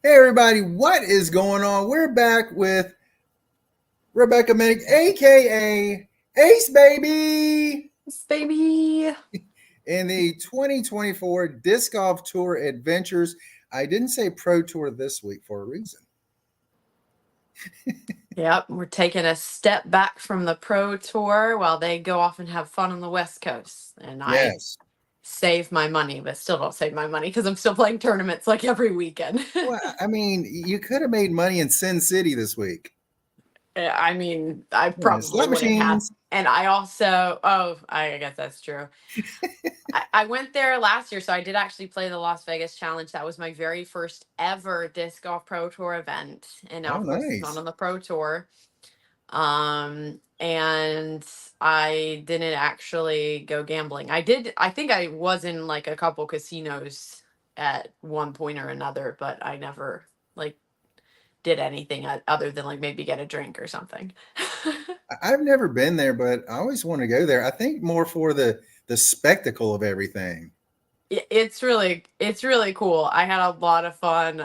Hey everybody, what is going on? We're back with Rebecca Minnick, aka Ace Baby, Yes, baby. in the 2024 Disc Golf Tour Adventures. I didn't say Pro Tour this week for a reason. Yep, we're taking a step back from the pro tour while they go off and have fun on the West Coast. And I Yes. save my money, but still don't save my money because I'm still playing tournaments like every weekend. Well, I mean, you could have made money in Sin City this week. I mean, I Yeah, probably slot wouldn't have. machines. And I also, I guess that's true. I went there last year, so I did actually play the Las Vegas Challenge. That was my very first ever disc golf pro tour event. And now, Oh, of course, it's not nice. on the pro tour. And I didn't actually go gambling. I think I was in like a couple casinos at one point or another, but I never like did anything other than like maybe get a drink or something. I've never been there, but I always want to go there. I think more for the spectacle of everything. It's really cool. I had a lot of fun.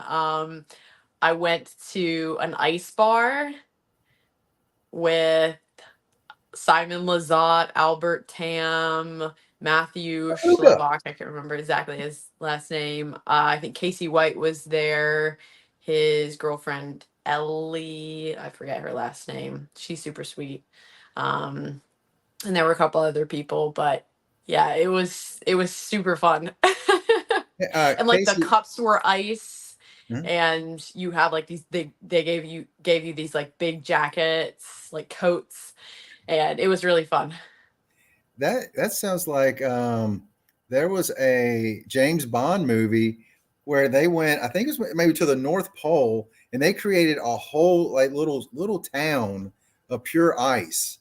I went to an ice bar with Simon Lizotte, Albert Tam, Matthew Luca. Schlebach. I can't remember exactly his last name. I think Casey White was there. His girlfriend Ellie, I forget her last name. She's super sweet. Um, and there were a couple other people, but yeah, it was super fun. And like the Casey. cups were ice, Hmm? and you had like they gave you these like big jackets, like coats, and it was really fun. That sounds like there was a James Bond movie where they went. I think it was maybe to the North Pole, and they created a whole like little town of pure ice,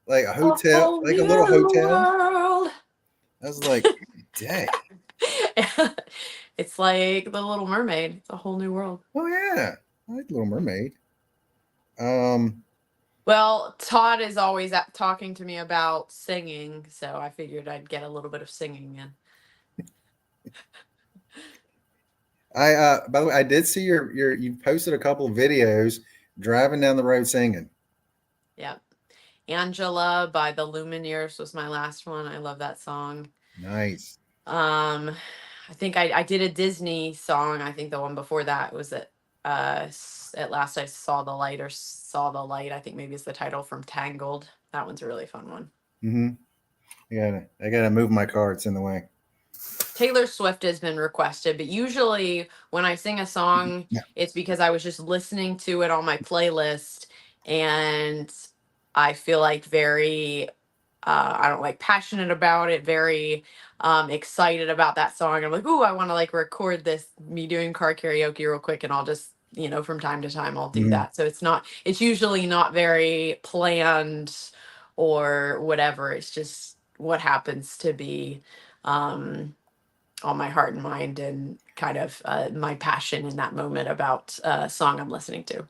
like a A hotel, whole like a little new hotel. world. I was like, dang. It's like the Little Mermaid. It's a whole new world. Oh yeah, I like Little Mermaid. Um, Well, Todd is always talking to me about singing, so I figured I'd get a little bit of singing in. I by the way, I did see your you posted a couple of videos driving down the road singing. Yep. Angela by the Lumineers was my last one. I love that song. Nice. Um, I think I did a Disney song. I think the one before that was at last I saw the light or saw the light. I think maybe it's the title from Tangled. That one's a really fun one. Mm-hmm. I gotta move my car. It's in the way. Taylor Swift has been requested, but usually when I sing a song, Yeah. it's because I was just listening to it on my playlist and I feel like very I don't like passionate about it, very excited about that song. I'm like, ooh, I want to like record this, me doing car karaoke real quick, and I'll just, from time to time I'll do Mhm. that. So it's usually not very planned or whatever. It's just what happens to be um, on my heart and mind and kind of my passion in that moment about a song I'm listening to.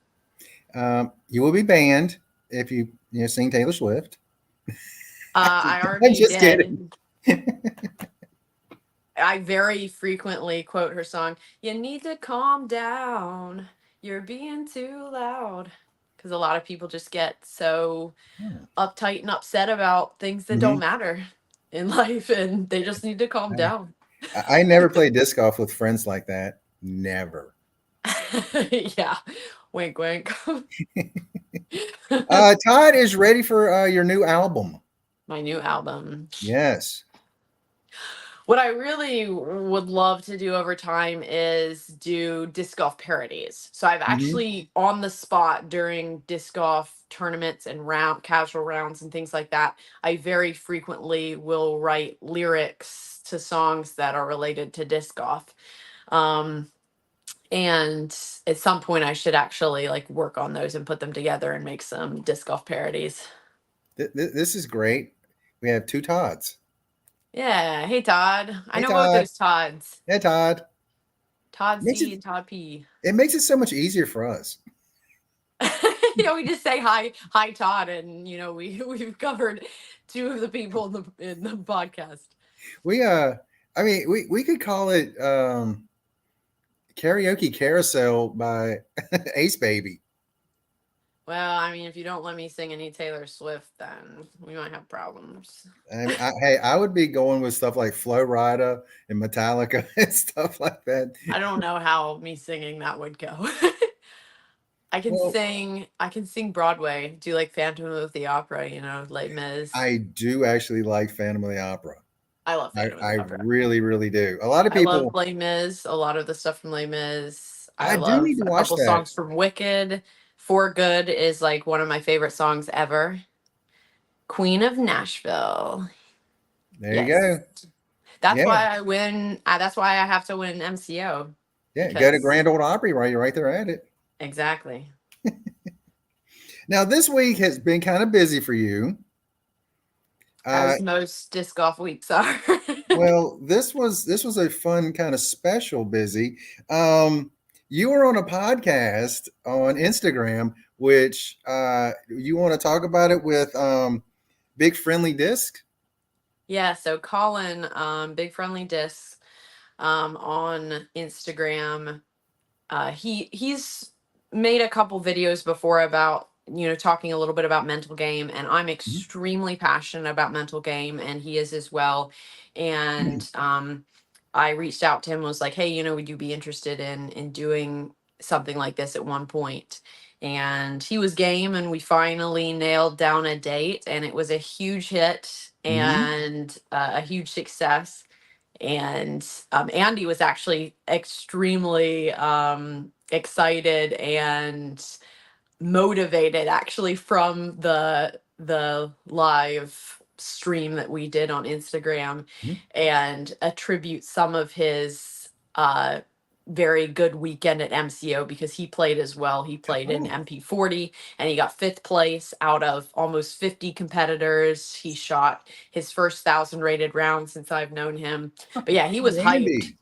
You will be banned if you sing Taylor Swift. I I'm already just kidding. did. I very frequently quote her song, "You need to calm down. You're being too loud." Because a lot of people just get so uptight and upset about things that Hmm. don't matter in life and they just need to calm down. I never play disc golf with friends like that. Never. Yeah. Wink, wink. Todd is ready for your new album. My new album. Yes. What I really would love to do over time is do disc golf parodies. So I've Hmm. actually on the spot during disc golf tournaments and casual rounds and things like that, I very frequently will write lyrics to songs that are related to disc golf. Um, and at some point I should actually like work on those and put them together and make some disc golf parodies. This is great. We have two Todds. Yeah. Hey Todd. I Hey, know both Todd. those Todds. Hey, Todd. Todd Makes it C and Todd P. it makes it so much easier for us. We just say hi Todd, and we've covered two of the people in the podcast. We I mean we could call it Karaoke Carousel by Acebabieee. Well, I mean, if you don't let me sing any Taylor Swift, then we might have problems. I mean, hey, I would be going with stuff like Flow Rida and Metallica and stuff like that. I don't know how me singing that would go. Well, I can sing Broadway, do like Phantom of the Opera, you know, Les Mis. I do actually like Phantom of the Opera. I love I, Phantom of I the Opera. really, really do. A lot of I love people, Les Mis, a lot of the stuff from Les Mis. I I do need love to a watch couple that. songs from Wicked. For Good is like one of my favorite songs ever. Queen of Nashville. There you Yes. go. That's Yeah. why I win. That's why I have to win MCO Yeah. Go to because Grand Ole Opry while you're right there at it. exactly. Now, this week has been kind of busy for you. Uh, As most disc golf weeks are. well, this was a fun kind of special busy. Um, you were on a podcast on Instagram, which you want to talk about it with Big Friendly Disc. Yeah, so Colin, Big Friendly Discs, on Instagram, he's made a couple videos before about, you know, talking a little bit about mental game, and I'm Mhm. extremely passionate about mental game, and he is as well. And I reached out to him and was like, hey, you know, would you be interested in doing something like this at one point? And he was game, and we finally nailed down a date, and it was a huge hit Mhm. and a huge success. And Andy was actually extremely excited and motivated actually from the live stream that we did on Instagram, Mhm. and attribute some of his very good weekend at MCO because he played as well. He played in Oh, MP40 and he got fifth place out of almost 50 competitors. He shot his first 1,000 rated round since I've known him. But yeah, he was hyped. Randy.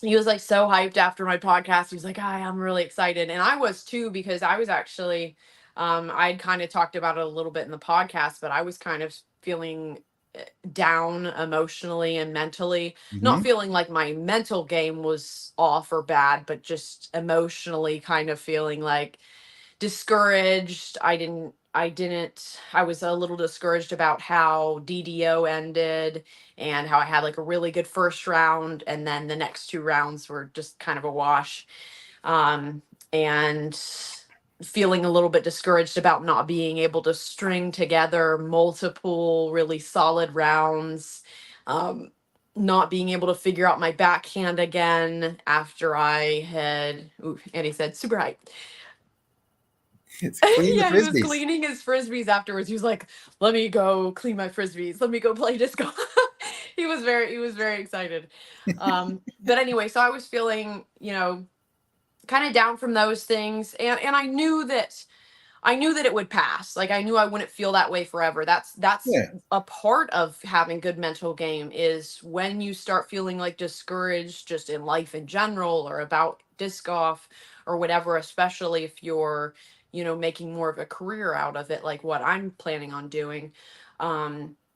He was like so hyped after my podcast. He was like, "Hi, I'm really excited." And I was too, because I was actually, I'd kind of talked about it a little bit in the podcast, but I was kind of feeling down emotionally and mentally, not Mhm. feeling like my mental game was off or bad, but just emotionally kind of feeling like discouraged. I was a little discouraged about how DDO ended and how I had like a really good first round and then the next two rounds were just kind of a wash. And feeling a little bit discouraged about not being able to string together multiple really solid rounds. Um, not being able to figure out my backhand again after I had, ooh, and he said, super hype. It's clean the Yeah, he was frisbees. cleaning his frisbees afterwards. He was like, "Let me go clean my frisbees. Let me go play disco." He was very excited. But anyway, so I was feeling, you know, kind of down from those things, and I knew that it would pass. Like I knew I wouldn't feel that way forever. That's Yeah. a part of having good mental game is when you start feeling like discouraged just in life in general or about disc golf or whatever, especially if you're, you know, making more of a career out of it like what I'm planning on doing.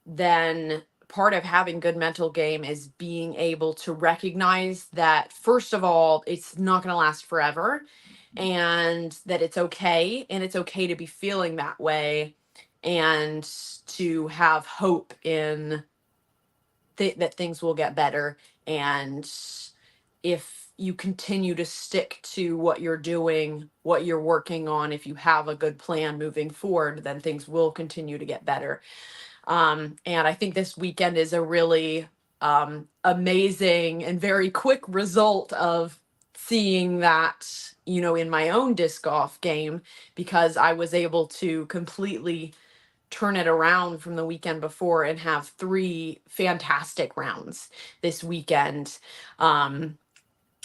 Then part of having good mental game is being able to recognize that first of all, it's not going to last forever and that it's okay, and it's okay to be feeling that way and to have hope in that things will get better. And if you continue to stick to what you're doing, what you're working on, if you have a good plan moving forward, then things will continue to get better. And I think this weekend is a really amazing and very quick result of seeing that, you know, in my own disc golf game, because I was able to completely turn it around from the weekend before and have three fantastic rounds this weekend. Um,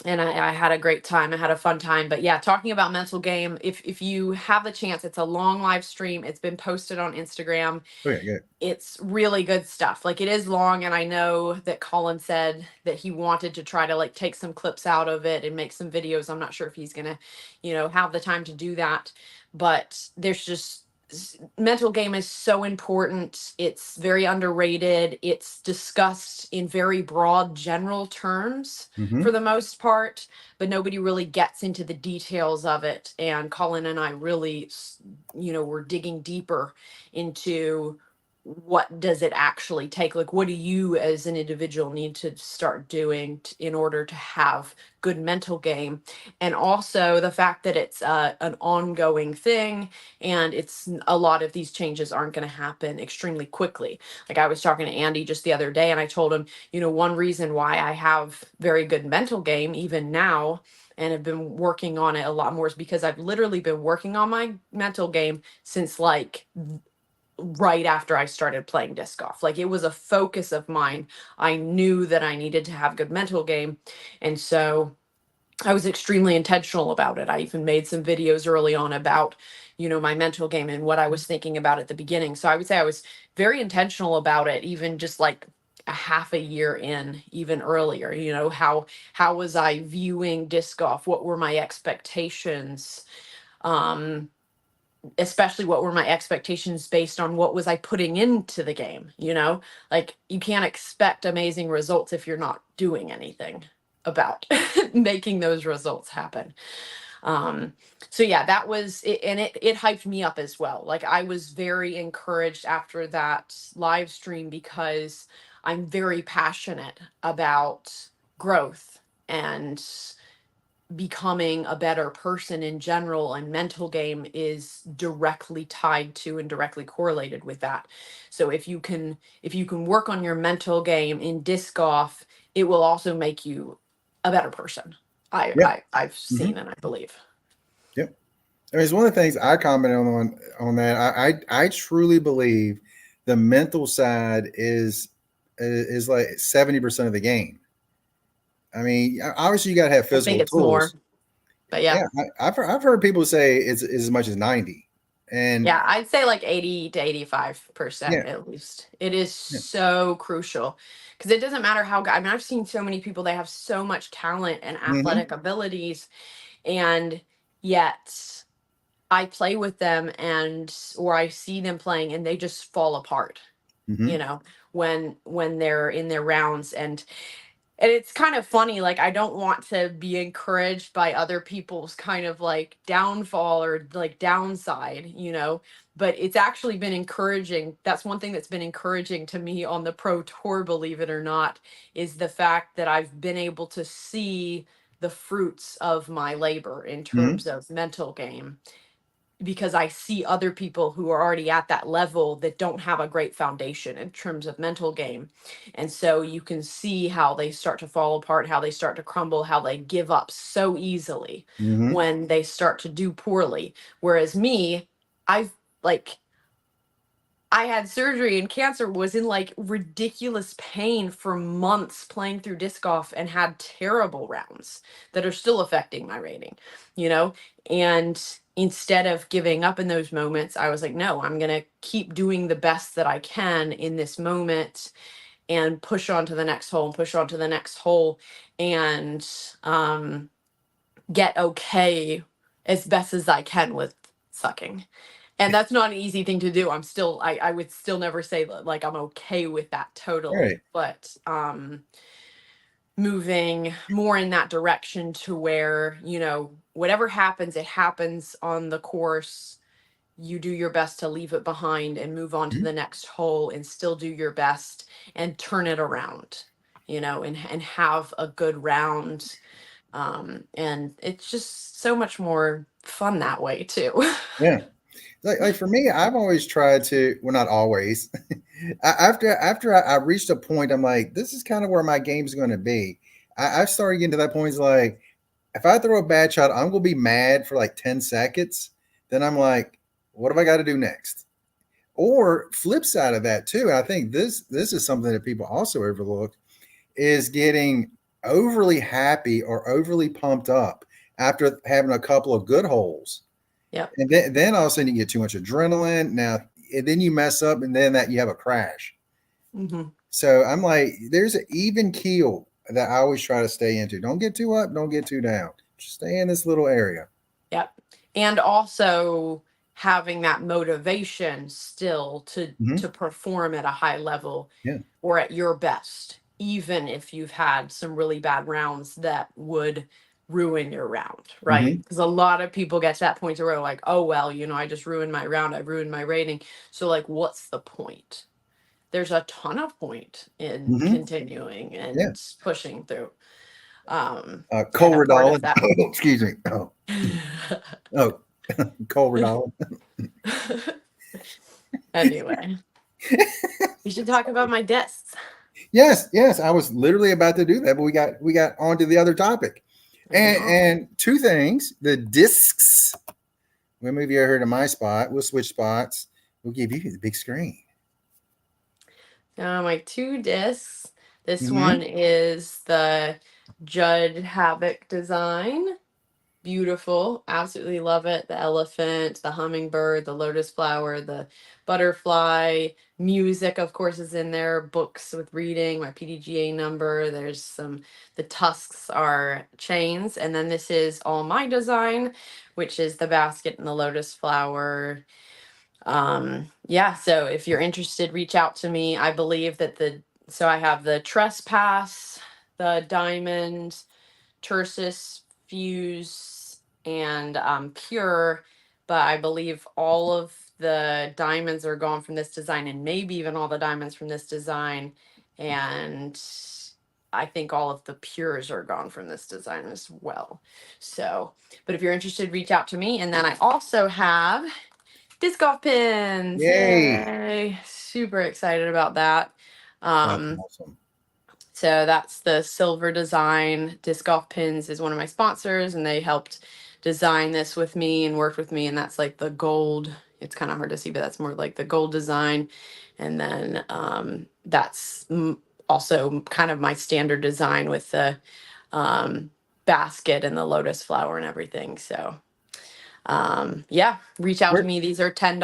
and I had a great time. I had a fun time. But yeah, talking about mental game, if you have the chance, it's a long live stream. It's been posted on Instagram. Okay, good. It's really good stuff. Like it is long, and I know that Colin said that he wanted to try to like take some clips out of it and make some videos. I'm not sure if he's gonna, you know, have the time to do that, but there's just mental game is so important. It's very underrated. It's discussed in very broad general terms Hmm. for the most part, but nobody really gets into the details of it. And Colin and I really, were digging deeper into what does it actually take? Like, what do you as an individual need to start doing in order to have good mental game? And also the fact that it's an ongoing thing, and it's a lot of these changes aren't going to happen extremely quickly. Like, I was talking to Andy just the other day, and I told him, one reason why I have very good mental game even now and have been working on it a lot more is because I've literally been working on my mental game since like right after I started playing disc golf. Like, it was a focus of mine. I knew that I needed to have good mental game. And so I was extremely intentional about it. I even made some videos early on about, my mental game and what I was thinking about at the beginning. So I would say I was very intentional about it, even just like a half a year in, even earlier. How was I viewing disc golf? What were my expectations? Especially what were my expectations based on what was I putting into the game, like, you can't expect amazing results if you're not doing anything about making those results happen. um so yeah, that was it, and it hyped me up as well. Like, I was very encouraged after that live stream because I'm very passionate about growth and becoming a better person in general, and mental game is directly tied to and directly correlated with that. So if you can work on your mental game in disc golf, it will also make you a better person. i, Yeah. I i've Hmm. seen and I believe. Yep. I mean, it's one of the things I commented on that. I truly believe the mental side is like 70% of the game. I mean, obviously you got to have I think physical it's more, tools. but yeah. Yeah, I've heard people say it's as much as 90, and Yeah, I'd say like 80 to 85% yeah, at least. It is yeah. so crucial because it doesn't matter how good. I mean, I've seen so many people, they have so much talent and Hmm. athletic abilities, and yet I play with them or I see them playing and they just fall apart, you Hmm. know, when they're in their rounds. And it's kind of funny, like, I don't want to be encouraged by other people's kind of like downfall or like downside, but it's actually been encouraging. That's one thing that's been encouraging to me on the pro tour, believe it or not, is the fact that I've been able to see the fruits of my labor in Hmm. terms of mental game, because I see other people who are already at that level that don't have a great foundation in terms of mental game. And so you can see how they start to fall apart, how they start to crumble, how they give up so easily Hmm. when they start to do poorly. Whereas me, I've like I had surgery and cancer, was in like ridiculous pain for months playing through disc golf, and had terrible rounds that are still affecting my rating, you know? And instead of giving up in those moments, I was like, no, I'm going to keep doing the best that I can in this moment and push on to the next hole and push on to the next hole, and um, get okay as best as I can with sucking. And that's not an easy thing to do. I would still never say that, like, I'm okay with that Right. totally, but moving more in that direction to where, whatever happens, it happens on the course. You do your best to leave it behind and move on to Mhm. the next hole and still do your best and turn it around, and have a good round. And it's just so much more fun that way too. Yeah. Like for me, I've always tried to, well, not always. After I reached a point, I'm like, this is kind of where my game's going to be. I've started getting to that point. It's like, if I throw a bad shot, I'm going to be mad for like 10 seconds. Then I'm like, what have I got to do next? Or flip side of that too. And I think this is something that people also overlook is getting overly happy or overly pumped up after having a couple of good holes. Yep. And then all of a sudden you get too much adrenaline. Now, and then you mess up, and then that you have a crash. Hmm. So I'm like, there's an even keel that I always try to stay into. Don't get too up, don't get too down. Just stay in this little area. Yep. And also, having that motivation still to perform at a high level Yeah. or at your best, even if you've had some really bad rounds that would ruin your round, right? Hmm. Because a lot of people get to that point where they're like, oh well, I just ruined my round, I ruined my rating, so like what's the point? There's a ton of point in Hmm. continuing Yeah. and pushing through. And a part of Colradolin. that. Oh, excuse me. Oh, Colradolin. Anyway, we should talk about my discs. Yes, yes. I was literally about to do that, but we got onto the other topic. I know. And two things: the discs. When move you heard of my spot, we'll switch spots. We'll give you the big screen. My two discs. This Hmm. one is the Judd Havoc design. Beautiful. Absolutely love it. The elephant, the hummingbird, the lotus flower, the butterfly. Music, of course, is in there. Books with reading, my PDGA number. There's the tusks are chains. And then this is all my design, which is the basket and the lotus flower. Yeah, so if you're interested, reach out to me. I believe that so I have the trespass, the diamond, Tursus, Fuse, and Pure, but I believe all of the diamonds are gone from this design, and maybe even all the diamonds from this design. And I think all of the Pures are gone from this design as well. So, but if you're interested, reach out to me. And then I also have disc golf pins. Yay! Yay! Super excited about that. That's Um, awesome. so that's the Silver Design. Disc Golf Pins is one of my sponsors, and they helped design this with me and worked with me. And that's like the gold. It's kind of hard to see, but that's more like the gold design. And then that's also kind of my standard design with the basket and the lotus flower and everything. So yeah, reach out to Where? me. These are $10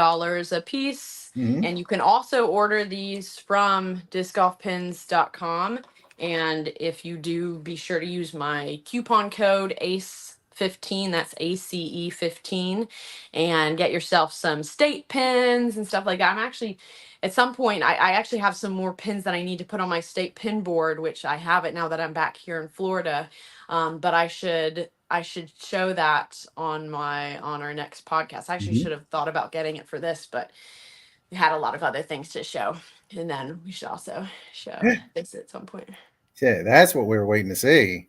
a piece. Hmm. And you can also order these from discgolfpins.com. And if you do, be sure to use my coupon code ACE15, that's ACE15, and get yourself some state pins and stuff like that. I'm actually, at some point, I actually have some more pins that I need to put on my state pin board, which I have it now that I'm back here in Florida. But I should show that on our next podcast. I actually Hmm. should have thought about getting it for this, but we had a lot of other things to show. And then we should also show this at some point. Yeah, that's what we were waiting to see.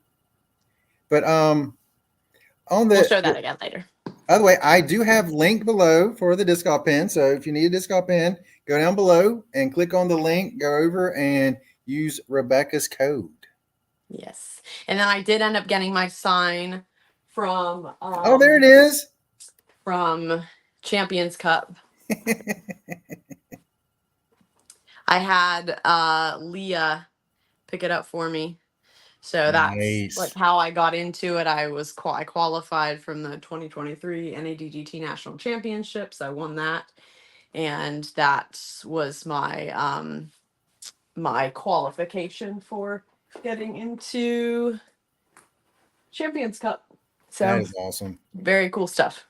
But on We'll the show that again later. other way, I do have link below for the disc golf pin. So if you need a disc golf pin, go down below and click on the link. Go over and use Rebecca's code. Yes. And then I did end up getting my sign from Oh, there it is. from Champions Cup. I had Leah pick it up for me. So that's like Nice. how I got into it. I qualified from the 2023 NADGT National Championships. I won that, and that was my qualification for getting into Champions Cup. That So is awesome. very cool stuff.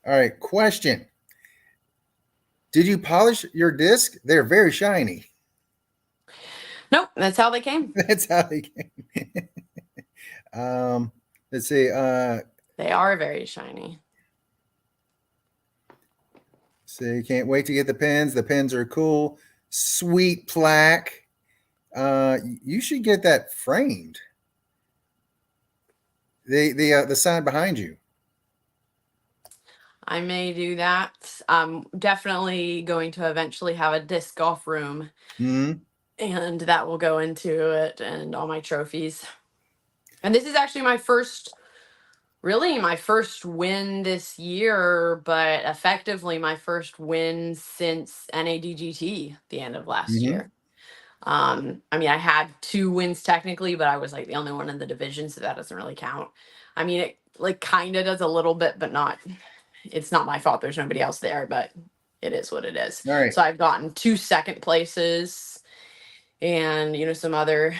All right, question. Did you polish your disc? They're very shiny. Nope, that's how they came. That's how they came. Let's see. They are very shiny. So can't wait to get the pins. The pins are cool. Sweet plaque. You should get that framed. The sign behind you. I may do that. I'm definitely going to eventually have a disc golf room, Hmm. and that will go into it and all my trophies. And this is actually my first win this year, but effectively my first win since NADGT the end of last Hmm. year. I mean, I had two wins technically, but I was like the only one in the division, so that doesn't really count. I mean, it like kind of does a little bit, but not. It's not my fault. There's nobody else there, but it is what it is. All right. So I've gotten two second places, and some other,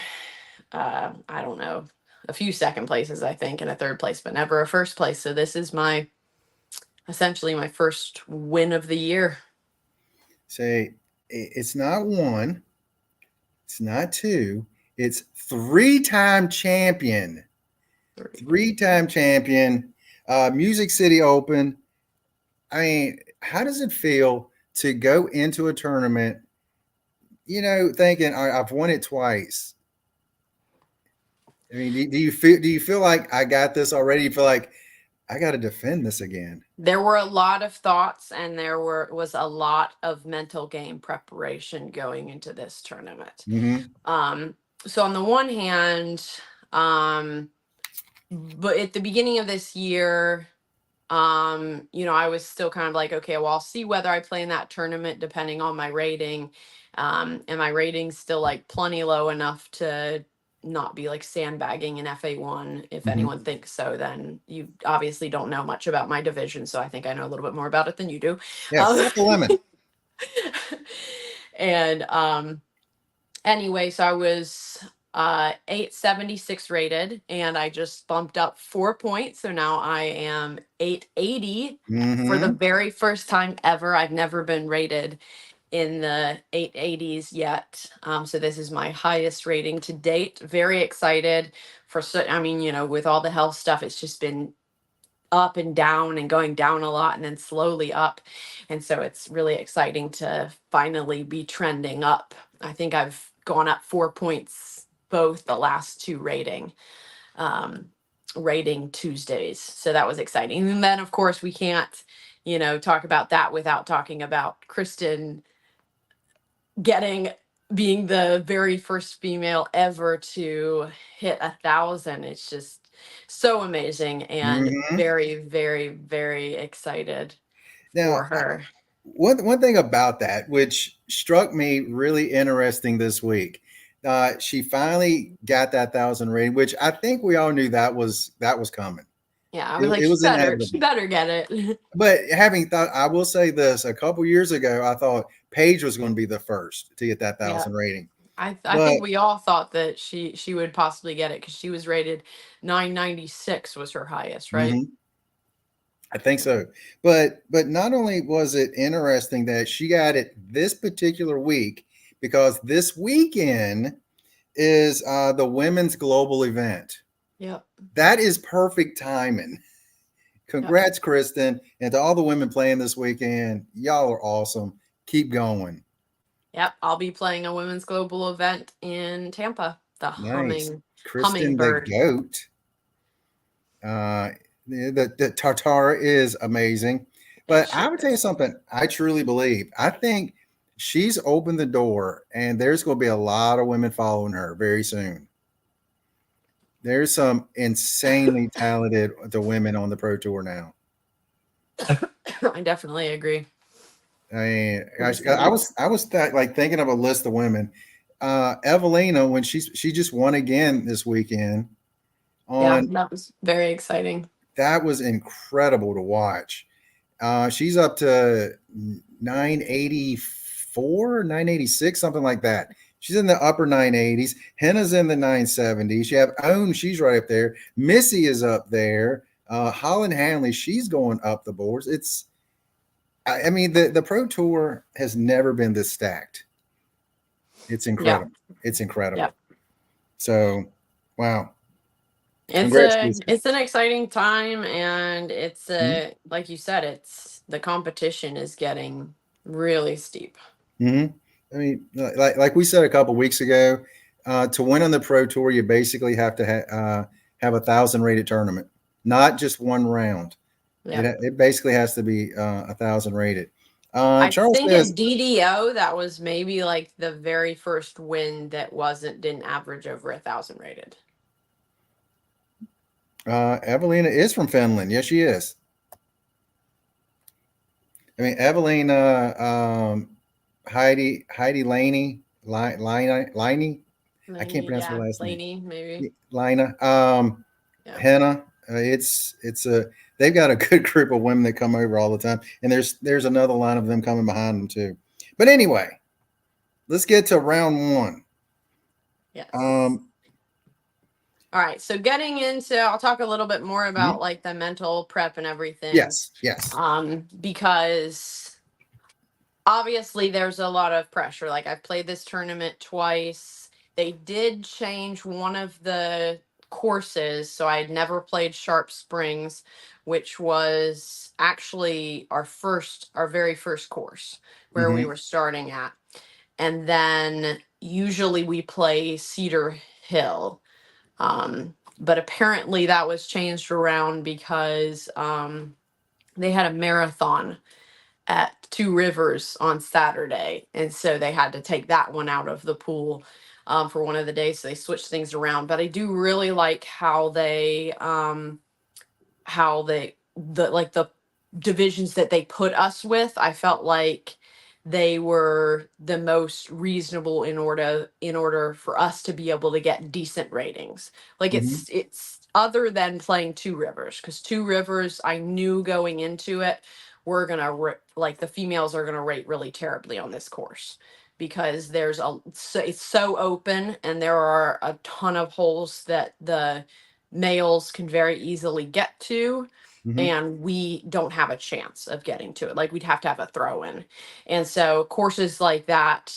I don't know, a few second places I think, and a third place, but never a first place. So this is my essentially my first win of the year. Say it's not one, it's not two, it's three-time champion. Three-time champion, Music City Open. I mean, how does it feel to go into a tournament, thinking I've won it twice? I mean, do you feel like I got this already? You feel like I got to defend this again? There were a lot of thoughts, and was a lot of mental game preparation going into this tournament. So on the one hand, but at the beginning of this year, I was still kind of like, okay, well, I'll see whether I play in that tournament depending on my rating. And my rating's still like plenty low enough to not be like sandbagging in FA1. If anyone thinks so, then you obviously don't know much about my division. So I think I know a little bit more about it than you do. Yeah, flip a lemon. And anyway, so I was 876 rated, and I just bumped up 4 points. So now I am 880 for the very first time ever. I've never been rated in the 880s yet. So this is my highest rating to date. Very excited with all the health stuff, it's just been up and down and going down a lot and then slowly up. And so it's really exciting to finally be trending up. I think I've gone up 4 points both the last two rating Tuesdays. So that was exciting. And then of course we can't, talk about that without talking about Kristen being the very first female ever to hit 1,000. It's just so amazing, and very, very, very excited for her. One thing about that, which struck me really interesting this week, she finally got that 1,000 rating, which I think we all knew that was coming. Yeah, I was like, she better get it. But having thought, I will say this: a couple years ago, I thought Paige was going to be the first to get that 1,000 rating. I think we all thought that she would possibly get it because she was rated 996 was her highest, right? I think so. But not only was it interesting that she got it this particular week, because this weekend is the women's global event. Yep. That is perfect timing. Congrats, Kristen, and to all the women playing this weekend. Y'all are awesome. Keep going. Yep, I'll be playing a women's global event in Tampa. The Kristen hummingbird. The goat. The Tartar is amazing. But I would tell you something. I truly believe. I think she's opened the door, and there's going to be a lot of women following her very soon. There's some insanely talented women on the Pro Tour now. I definitely agree. I mean, I was like thinking of a list of women. Evelina, when she just won again this weekend. That was very exciting. That was incredible to watch. She's up to 984, 986, something like that. She's in the upper 980s. Henna's in the 970s. You have Own, she's right up there. Missy is up there. Holland Hanley, she's going up the boards. I mean, the Pro Tour has never been this stacked. It's incredible. Yeah. It's incredible. Yeah. So, wow. It's an exciting time, and it's like you said, the competition is getting really steep. I mean, like we said a couple weeks ago, to win on the Pro Tour, you basically have to have 1,000 rated tournament, not just one round. Yeah. It basically has to be 1,000 rated. I think at DDO, that was maybe like the very first win that didn't average over 1,000 rated. Evelina is from Finland. Yes, she is. I mean, Evelina, Heidi Laney, Liney. I can't pronounce her last name. Maybe. Lina. Henna. They've got a good group of women that come over all the time, and there's another line of them coming behind them too. But anyway, let's get to round one. Yes. All right. So getting into, I'll talk a little bit more about Mhm. like the mental prep and everything. Yes, yes. Because obviously there's a lot of pressure. Like I've played this tournament twice. They did change one of the courses, so I had never played Sharp Springs, which was actually our very first course where we Hmm. were starting at. And then usually we play Cedar Hill. But apparently that was changed around because they had a marathon at Two Rivers on Saturday, and so they had to take that one out of the pool for one of the days. So they switched things around. But I do really like how they the divisions that they put us with. I felt like they were the most reasonable in order for us to be able to get decent ratings. Like Hmm. it's other than playing Two Rivers, because Two Rivers I knew going into it we're gonna like the females are gonna rate really terribly on this course because it's so open and there are a ton of holes that the males can very easily get to, Hmm. and we don't have a chance of getting to it. Like we'd have to have a throw in. And so courses like that,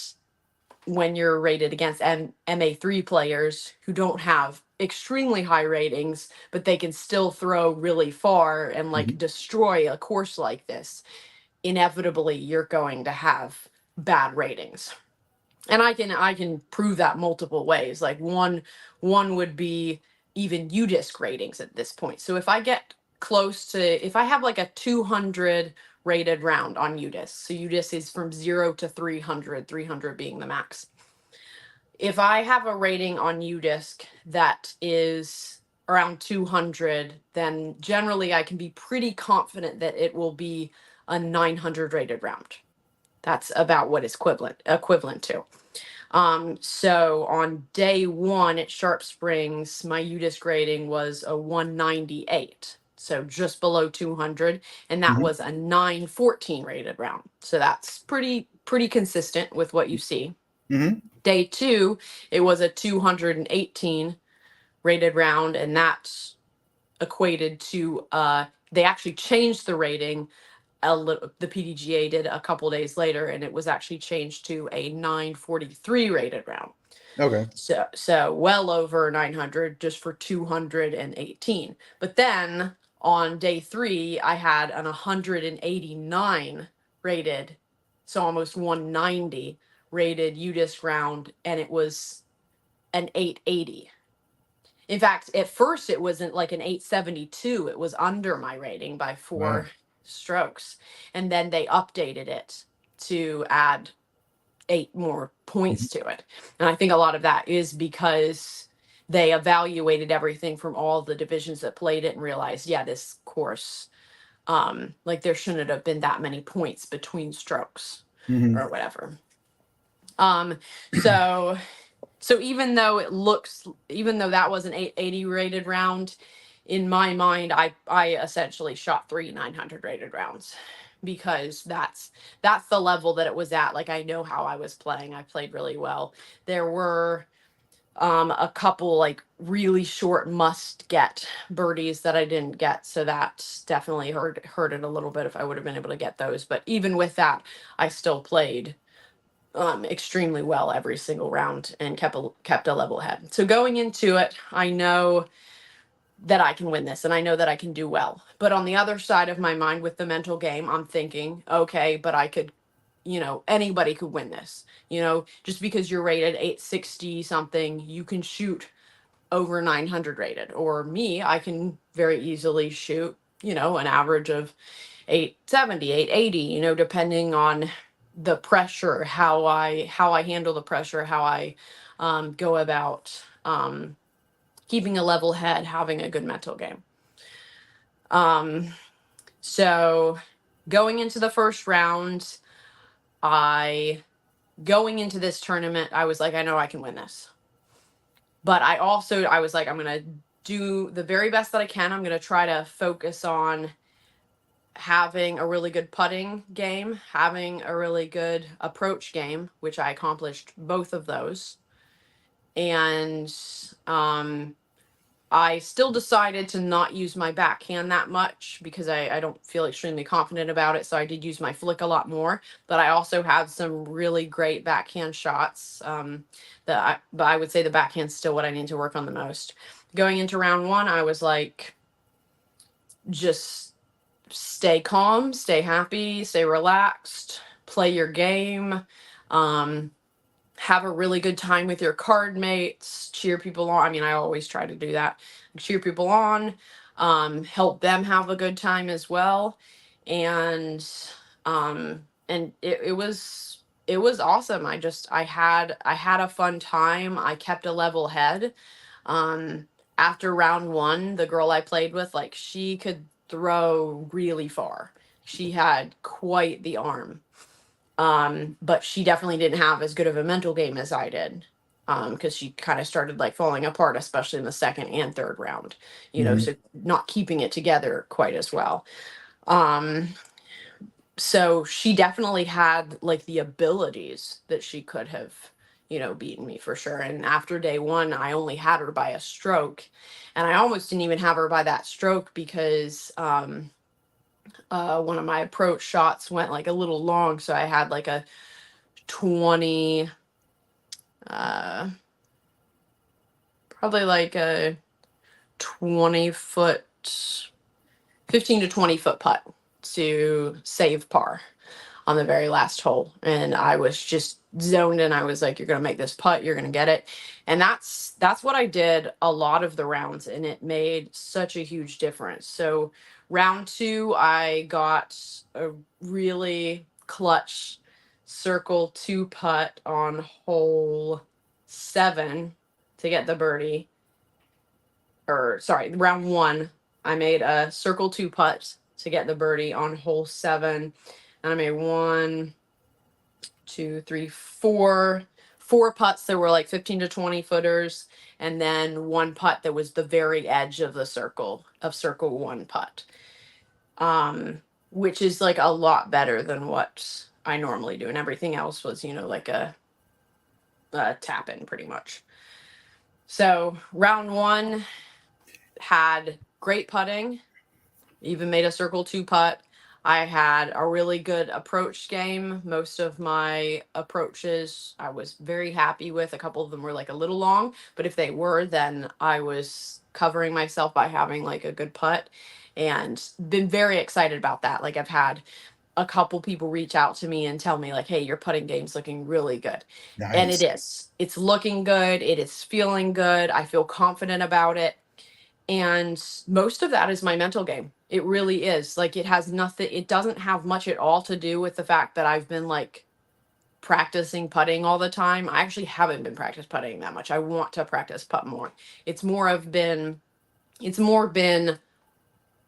when you're rated against MA3 players who don't have extremely high ratings, but they can still throw really far and like Hmm. destroy a course like this, inevitably you're going to have bad ratings. And I can prove that multiple ways. Like one would be even UDisc ratings at this point. So if I get close to, if I have like a 200 rated round on UDisc, so UDisc is from 0 to 300, 300 being the max. If I have a rating on UDisc that is around 200, then generally I can be pretty confident that it will be a 900 rated round. That's about what it's equivalent to. So on day one at Sharp Springs, my UDisc rating was a 198. So just below 200. And that Hmm. was a 914 rated round. So that's pretty consistent with what you see. Hmm. Day two, it was a 218 rated round, and that's equated to they actually changed the rating a little. The PDGA did a couple days later, and it was actually changed to a 943 rated round. Okay. So well over 900 just for 218. But then on day three, I had an 189 rated, so almost 190 rated UDisc round, and it was an 880. In fact, at first it wasn't like an 872. It was under my rating by Wow. 4 strokes. And then they updated it to add 8 more points Hmm. to it. And I think a lot of that is because they evaluated everything from all the divisions that played it and realized, yeah, this course, like there shouldn't have been that many points between strokes Hmm. or whatever. Um, so so even though that was an 880 rated round, in my mind, I essentially shot 3 900 rated rounds because that's the level that it was at. Like I know how I was playing. I played really well. There were a couple like really short must get birdies that I didn't get, so that definitely hurt it a little bit if I would have been able to get those. But even with that, I still played extremely well every single round and kept a level head. So going into it, I know that I can win this and I know that I can do well. But on the other side of my mind with the mental game, I'm thinking, okay, but I could, anybody could win this. Just because you're rated 860 something, you can shoot over 900 rated. Or me, I can very easily shoot, an average of 870, 880, depending on the pressure, how I handle the pressure, how I go about keeping a level head, having a good mental game. Um, so going into the first round, I going into this tournament, I was like, I know I can win this. But I was like, I'm gonna do the very best that I can. I'm gonna try to focus on having a really good putting game, having a really good approach game, which I accomplished both of those, and I still decided to not use my backhand that much because I don't feel extremely confident about it. So I did use my flick a lot more. But I also have some really great backhand shots. But I would say the backhand's still what I need to work on the most. Going into round one, I was like, just stay calm, stay happy, stay relaxed, play your game. Um, have a really good time with your card mates, cheer people on. I mean, I always try to do that. Cheer people on, help them have a good time as well. And it was awesome. I had a fun time. I kept a level head. After round one, the girl I played with, like, she could throw really far. She had quite the arm. But she definitely didn't have as good of a mental game as I did. Because she kind of started like falling apart, especially in the second and third round, Hmm. so not keeping it together quite as well. Um, so she definitely had like the abilities that she could have, beaten me for sure. And after day one, I only had her by a stroke. And I almost didn't even have her by that stroke because one of my approach shots went like a little long. So I had like a 20 uh probably like a 20-foot 15 to 20-foot putt to save par on the very last hole, and I was just zoned in. I was like, you're going to make this putt, you're going to get it. And that's what I did a lot of the rounds, and it made such a huge difference. So round two, I got a really clutch circle 2 putt on hole 7 to get the birdie. Or sorry, round one, I made a circle 2 putt to get the birdie on hole 7. And I made 1, 2, 3, 4 putts that were like 15 to 20 footers, and then 1 putt that was the very edge of the circle of circle 1 putt. Which is like a lot better than what I normally do. And everything else was, like a tap in pretty much. So round one had great putting, even made a circle 2 putt. I had a really good approach game. Most of my approaches I was very happy with. A couple of them were like a little long, but if they were, then I was covering myself by having like a good putt, and been very excited about that. Like, I've had a couple people reach out to me and tell me like, hey, your putting game's looking really good. And it Nice. is. It's looking good. It is feeling good. I feel confident about it. And most of that is my mental game. It really is. Like, it has nothing, it doesn't have much at all to do with the fact that I've been like practicing putting all the time. I actually haven't been practice putting that much. I want to practice putt more. It's more been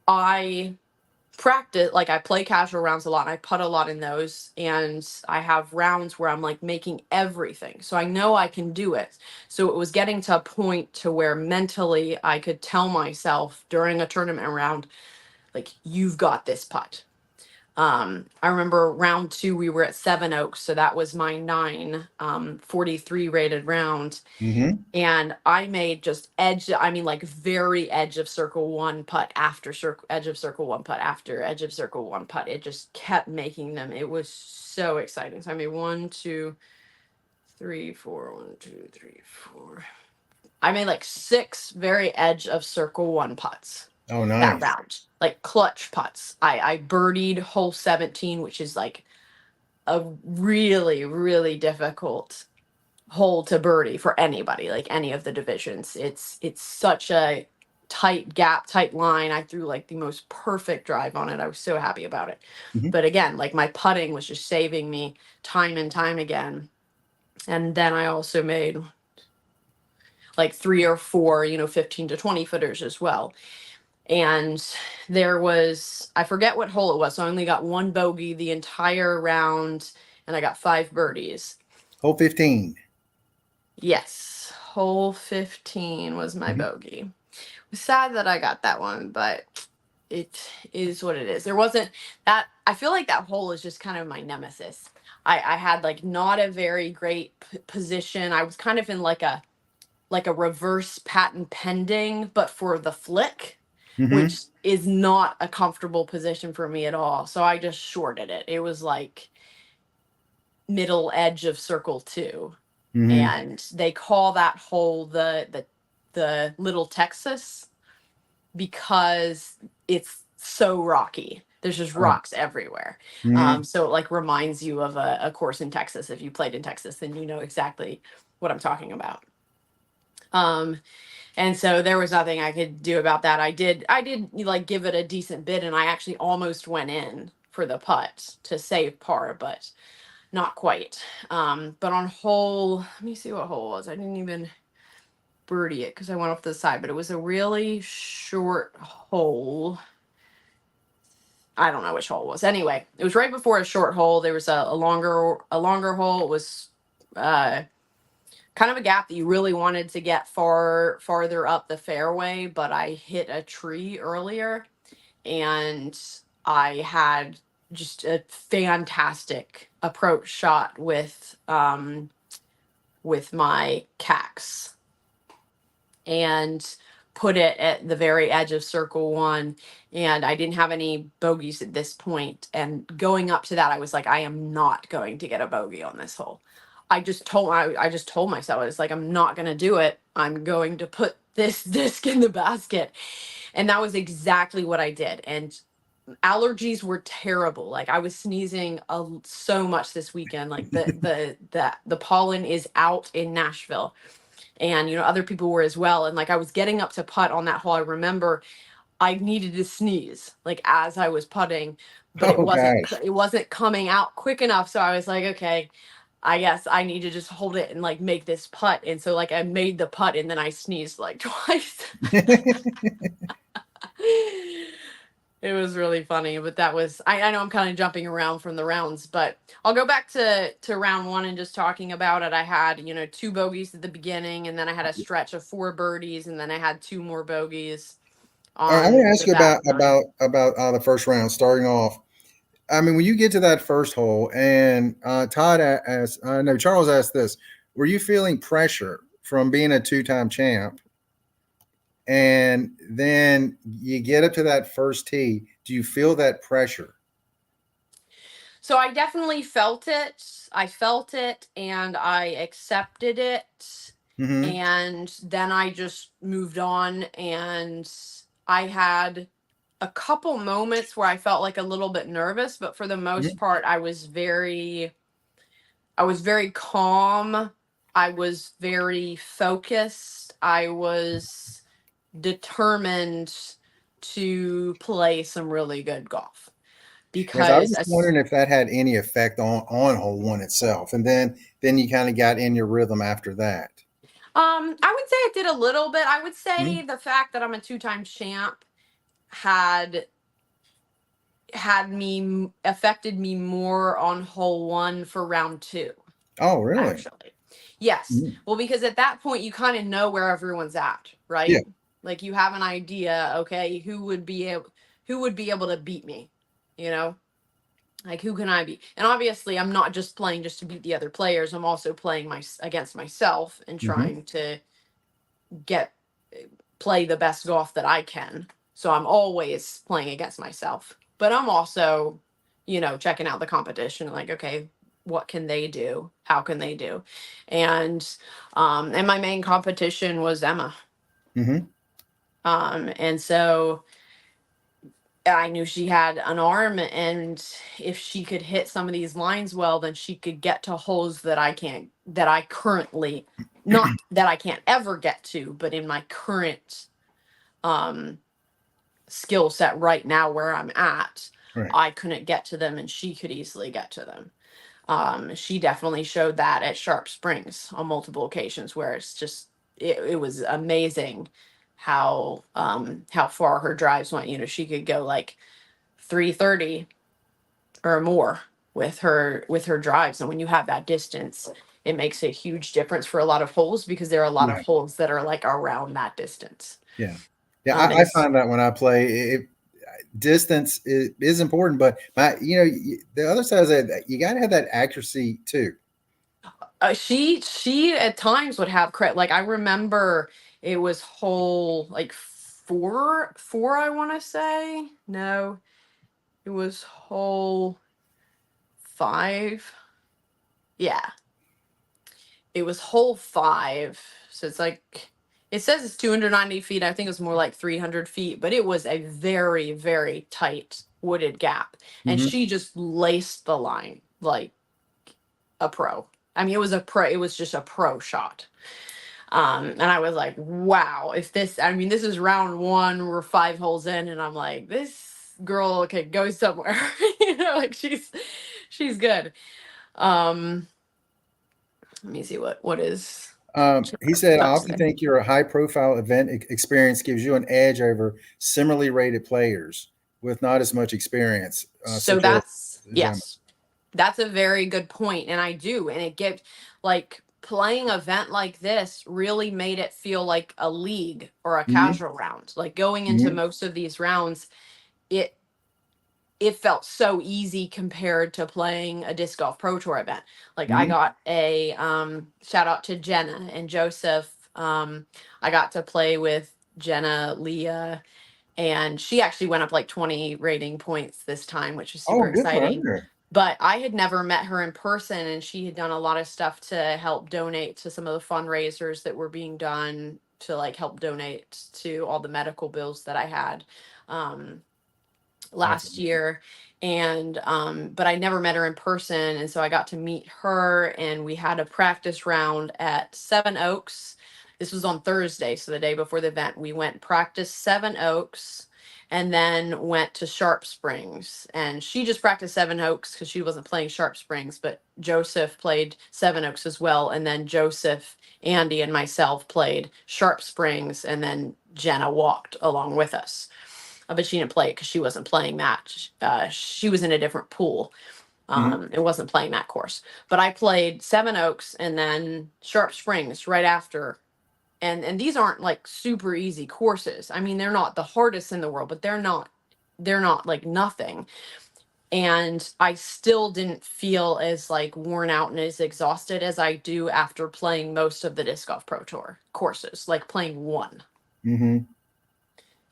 I practice, like, I play casual rounds a lot and I putt a lot in those, and I have rounds where I'm like making everything, so I know I can do it. So it was getting to a point to where mentally I could tell myself during a tournament round, like, you've got this putt. I remember round 2 we were at Seven Oaks, so that was my 43 rated round, Hmm. and I made just edge, I mean, like, very edge of circle 1 putt after edge of circle 1 putt after edge of circle 1 putt. It just kept making them. It was so exciting. So I made 1, 2, 3, 4, 1, 2, 3, 4. I made like 6 very edge of circle 1 putts Oh, that nice. round, like clutch putts. I birdied hole 17, which is like a really, really difficult hole to birdie for anybody, like any of the divisions. It's such a tight gap, tight line. I threw like the most perfect drive on it. I was so happy about it. Hmm. But again, like, my putting was just saving me time and time again. And then I also made like 3 or 4, 15 to 20 footers as well. And there was, I forget what hole it was, so I only got 1 bogey the entire round, and I got 5 birdies. Hole 15. Yes, hole 15 was my Hmm. bogey. It was sad that I got that one, but it is what it is. There wasn't that, I feel like that hole is just kind of my nemesis. I had like not a very great position. I was kind of in like like a reverse patent pending, but for the flick, Mm-hmm. which is not a comfortable position for me at all. So I just shorted it. It was like middle edge of circle 2. Mm-hmm. And they call that hole the Little Texas because it's so rocky. There's just Oh. rocks everywhere. Mm-hmm. So it like reminds you of a course in Texas. If you played in Texas, then you know exactly what I'm talking about. Um, and so there was nothing I could do about that. I did like give it a decent bid, and I actually almost went in for the putt to save par, but not quite. But on hole, let me see what hole it was. I didn't even birdie it because I went off to the side, but it was a really short hole. I don't know which hole it was. Anyway, it was right before a short hole. There was a longer hole. It was uh, kind of a gap that you really wanted to get farther up the fairway, but I hit a tree earlier, and I had just a fantastic approach shot with my cax and put it at the very edge of circle 1, and I didn't have any bogeys at this point, and going up to that I was like, I am not going to get a bogey on this hole. I just told myself, I was like, I'm not going to do it. I'm going to put this disc in the basket. And that was exactly what I did. And allergies were terrible. Like I was sneezing so much this weekend. Like the pollen is out in Nashville, and other people were as well. And like I was getting up to putt on that hole. I remember I needed to sneeze like as I was putting, but it Oh wasn't gosh. it wasn't coming out quick enough. So I was like, okay, I guess I need to just hold it and like make this putt. And so like I made the putt and then I sneezed like twice. It was really funny, but that was I know I'm kind of jumping around from the rounds, but I'll go back to round 1 and just talking about it. I had, 2 bogeys at the beginning, and then I had a stretch of 4 birdies, and then I had 2 more bogeys All right, I want on to ask the you back about nine. the first round starting off. I mean, when you get to that first hole, and Todd asked, no, Charles asked this: were you feeling pressure from being a two-time champ, and then you get up to that first tee? Do you feel that pressure? So I definitely felt it. I felt it and I accepted it. Mm-hmm. And then I just moved on, and I had a couple moments where I felt like a little bit nervous, but for the most part I was very calm. I was very focused. I was determined to play some really good golf Yes, I was because just wondering if that had any effect on hole one itself, and then you kind of got in your rhythm after that. I would say it did a little bit. I would say Mhm. the fact that I'm a two-time champ had affected me more on hole 1 for round 2, Oh, really? actually. Yes. Mhm. Well, because at that point you kind of know where everyone's at, Yeah. right? Like you have an idea, okay, who would be able to beat me, you know? Like who can I be? And obviously I'm not just playing just to beat the other players. I'm also playing against myself and Hmm. trying to get play the best golf that I can. So I'm always playing against myself. But I'm also, checking out the competition, like, okay, what can they do? How can they do? And and my main competition was Emma. Hmm. And so I knew she had an arm, and if she could hit some of these lines well, then she could get to holes that I currently, not that I can't ever get to, but in my current um skill set right now where I'm at, Right. I couldn't get to them and she could easily get to them. She definitely showed that at Sharp Springs on multiple occasions where it was amazing how far her drives went. She could go like 330 or more with her drives. And when you have that distance, it makes a huge difference for a lot of holes because there are a lot of Yeah. holes that are like around that distance. Yeah. Yeah. Um, I and find that when I play, distance is important, but the other side is that you got to have that accuracy too. She at times would have credit. Like I remember it was hole like four. I want to say no, it was hole five. Yeah, it was hole five. So it's like it says it's 290 feet. I think it was more like 300 feet, but it was a very very tight wooded gap, and Mm-hmm. she just laced the line like a pro. I mean, it was a pro. It was just a pro shot. And I was like, wow, if this, I mean, this is round one, we're 5 holes in, and I'm like, this girl could go somewhere. Like she's good. Um, Let me see what is He said, I about to often say. think your high profile event experience gives you an edge over similarly rated players with not as much experience, So such as that's Gemma. yes, that's a very good point, and I do, and it gives like playing an event like this really made it feel like a league or a Mm-hmm. casual round. Like going into Mm-hmm. most of these rounds, it it felt so easy compared to playing a disc golf pro tour event. Like I Mm-hmm. got a shout out to Jenna and Joseph. I got to play with Jenna, Leah, and she actually went up like 20 rating points this time, which was super Oh, good for exciting. her. But I had never met her in person, and she had done a lot of stuff to help donate to some of the fundraisers that were being done to like help donate to all the medical bills that I had. Um, That's Last year, and but I never met her in person, and so I got to meet her, and we had a practice round at Seven Oaks. This was on Thursday, so the day before the event. We went practice Seven Oaks and then went to Sharp Springs, and she just practiced Seven Oaks because she wasn't playing Sharp Springs, but Joseph played Seven Oaks as well, and then Joseph, Andy, and myself played Sharp Springs, and then Jenna walked along with us. But she didn't play it because she wasn't playing that. She was in a different pool. mm-hmm. It wasn't playing that course. But I played Seven Oaks and then Sharp Springs right after. And these aren't like super easy courses. I mean, they're not the hardest in the world, but they're not like nothing. And I still didn't feel as like worn out and as exhausted as I do after playing most of the Disc Golf Pro Tour courses, like playing one, Mm-hmm.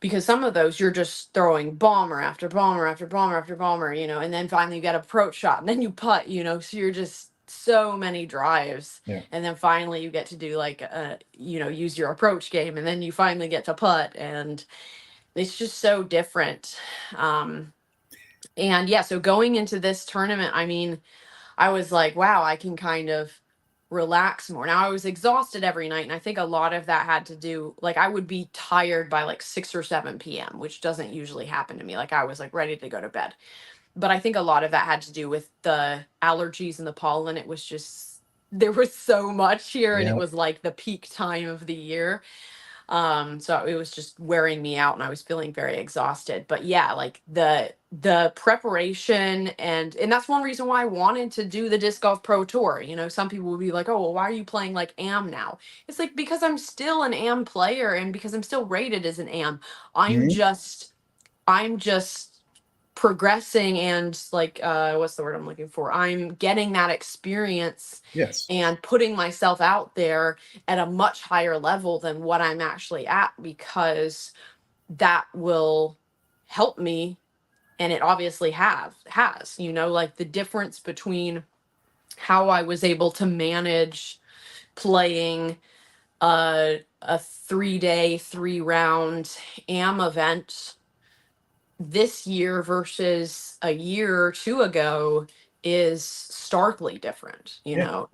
because some of those you're just throwing bomber after bomber after bomber after bomber, and then finally you get approach shot and then you putt, so you're just so many drives, Yeah. and then finally you get to do like use your approach game, and then you finally get to putt, and it's just so different. And yeah, so going into this tournament, I mean, I was like, wow, I can kind of relax more. Now I was exhausted every night, and I think a lot of that had to do, like, I would be tired by like 6 or 7 p.m., which doesn't usually happen to me. Like I was like ready to go to bed. But I think a lot of that had to do with the allergies and the pollen. It was just there was so much here, and it Yeah. was like the peak time of the year. So it was just wearing me out, and I was feeling very exhausted. But yeah, like the preparation, and that's one reason why I wanted to do the Disc Golf Pro Tour. Some people would be like, oh, well, why are you playing like AM now? It's like because I'm still an AM player, and because I'm still rated as an AM. I'm Mm-hmm. just I'm just progressing, and like what's the word I'm looking for? I'm getting that experience Yes. and putting myself out there at a much higher level than what I'm actually at, because that will help me. And it obviously has, like the difference between how I was able to manage playing a 3-day 3-round am event this year versus a year or two ago is starkly different. Yeah.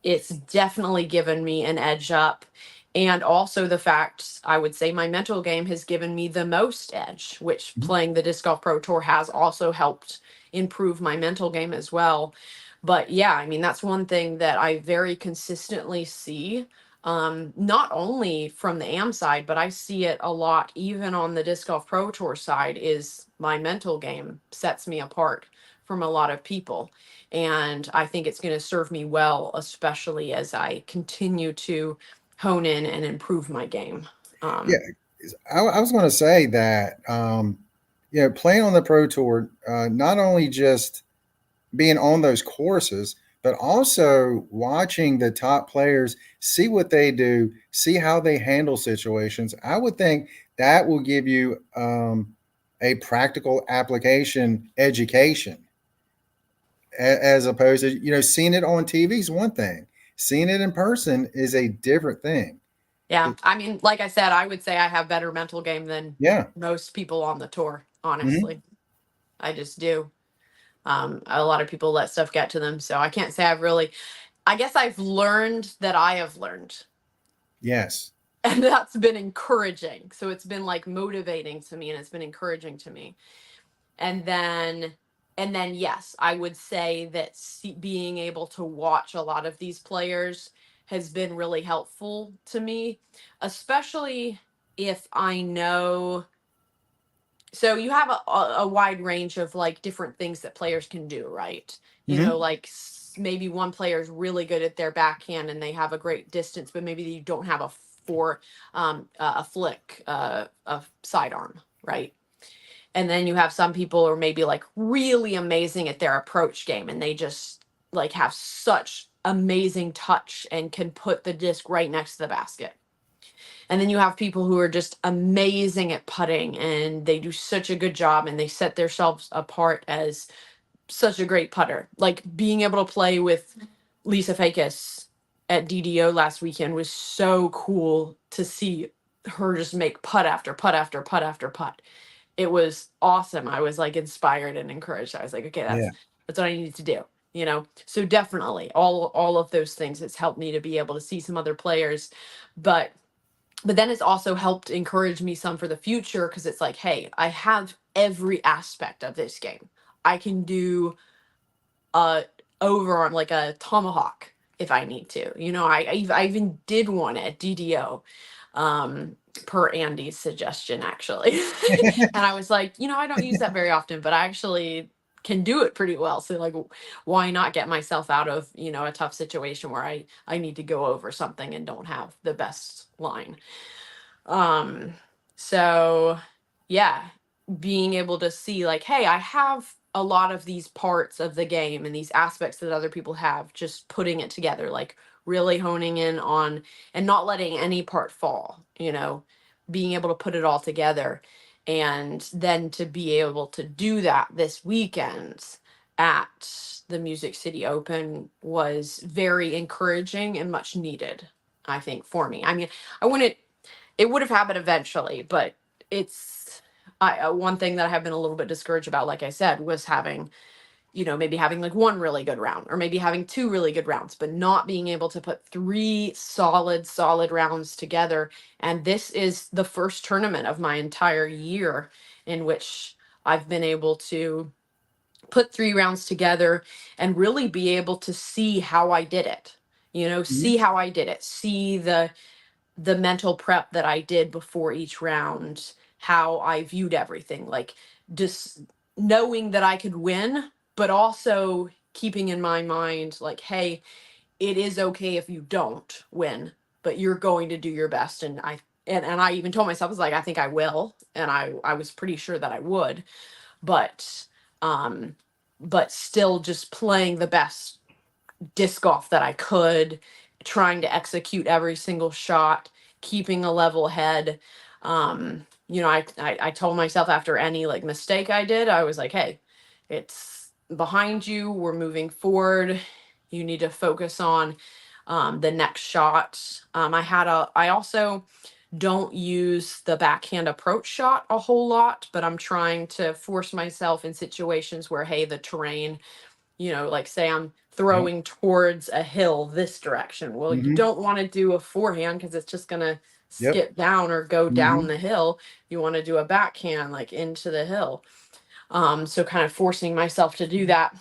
It's definitely given me an edge up. And also the fact, I would say, my mental game has given me the most edge, which Mm-hmm. playing the Disc Golf Pro Tour has also helped improve my mental game as well. But yeah, I mean, that's one thing that I very consistently see, not only from the AM side, but I see it a lot even on the Disc Golf Pro Tour side, is my mental game sets me apart from a lot of people. And I think it's going to serve me well, especially as I continue to hone in and improve my game. Yeah. I was going to say that, playing on the Pro Tour, not only just being on those courses, but also watching the top players, see what they do, see how they handle situations. I would think that will give you a practical application education, as opposed to seeing it on TV is one thing, seeing it in person is a different thing. Yeah. I mean, like I said, I would say I have better mental game than Yeah. most people on the tour, Hmm. honestly. I just do. A lot of people let stuff get to them. So I can't say I've really, I guess I've learned that I have learned. Yes. And that's been encouraging. So it's been like motivating to me and it's been encouraging to me. And then, yes, I would say that being able to watch a lot of these players has been really helpful to me, especially if I know. So you have a wide range of like different things that players can do, right? You know, Hmm. like maybe one player is really good at their backhand and they have a great distance, but maybe you don't have a flick, a sidearm, right? And then you have some people who are maybe like really amazing at their approach game and they just like have such amazing touch and can put the disc right next to the basket. And then you have people who are just amazing at putting and they do such a good job and they set themselves apart as such a great putter. Like being able to play with Lisa Fakis at DDO last weekend was so cool to see her just make putt after putt after putt after putt. It was awesome. I was like inspired and encouraged. I was like, okay, Yeah. that's what I need to do. You know, so definitely all of those things. It's helped me to be able to see some other players, but then it's also helped encourage me some for the future because it's like, hey, I have every aspect of this game. I can do a overarm like a tomahawk if I need to. You know, I even did one at DDO, um, per Andy's suggestion actually, and I was like, you know, I don't use that very often, but I actually can do it pretty well. So like, why not get myself out of a tough situation where I need to go over something and don't have the best line. Um, so yeah, being able to see like, hey, I have a lot of these parts of the game and these aspects that other people have, just putting it together, like really honing in on and not letting any part fall, being able to put it all together. And then to be able to do that this weekend at the Music City Open was very encouraging and much needed, I think, for me. I mean, I wouldn't it would have happened eventually, but it's one thing that I have been a little bit discouraged about, like I said, was having, maybe having like one really good round or maybe having two really good rounds, but not being able to put three solid rounds together. And this is the first tournament of my entire year in which I've been able to put three rounds together and really be able to see how I did it. See Mhm. how I did it, see the mental prep that I did before each round, how I viewed everything, like just knowing that I could win, but also keeping in my mind, like, hey, it is okay if you don't win, but you're going to do your best. And I even told myself, I was like, I think I will. And I was pretty sure that I would, but, um, but still just playing the best disc golf that I could, trying to execute every single shot, keeping a level head. I told myself after any like mistake I did, I was like, hey, it's behind you. We're moving forward. You need to focus on the next shot. I also don't use the backhand approach shot a whole lot, but I'm trying to force myself in situations where, hey, the terrain, like say I'm Yeah. throwing towards a hill this direction. Well, you Hmm. don't want to do a forehand because it's just going to Yep. skip down or go down Hmm. the hill. You want to do a backhand like into the hill. So kind of forcing myself to do that.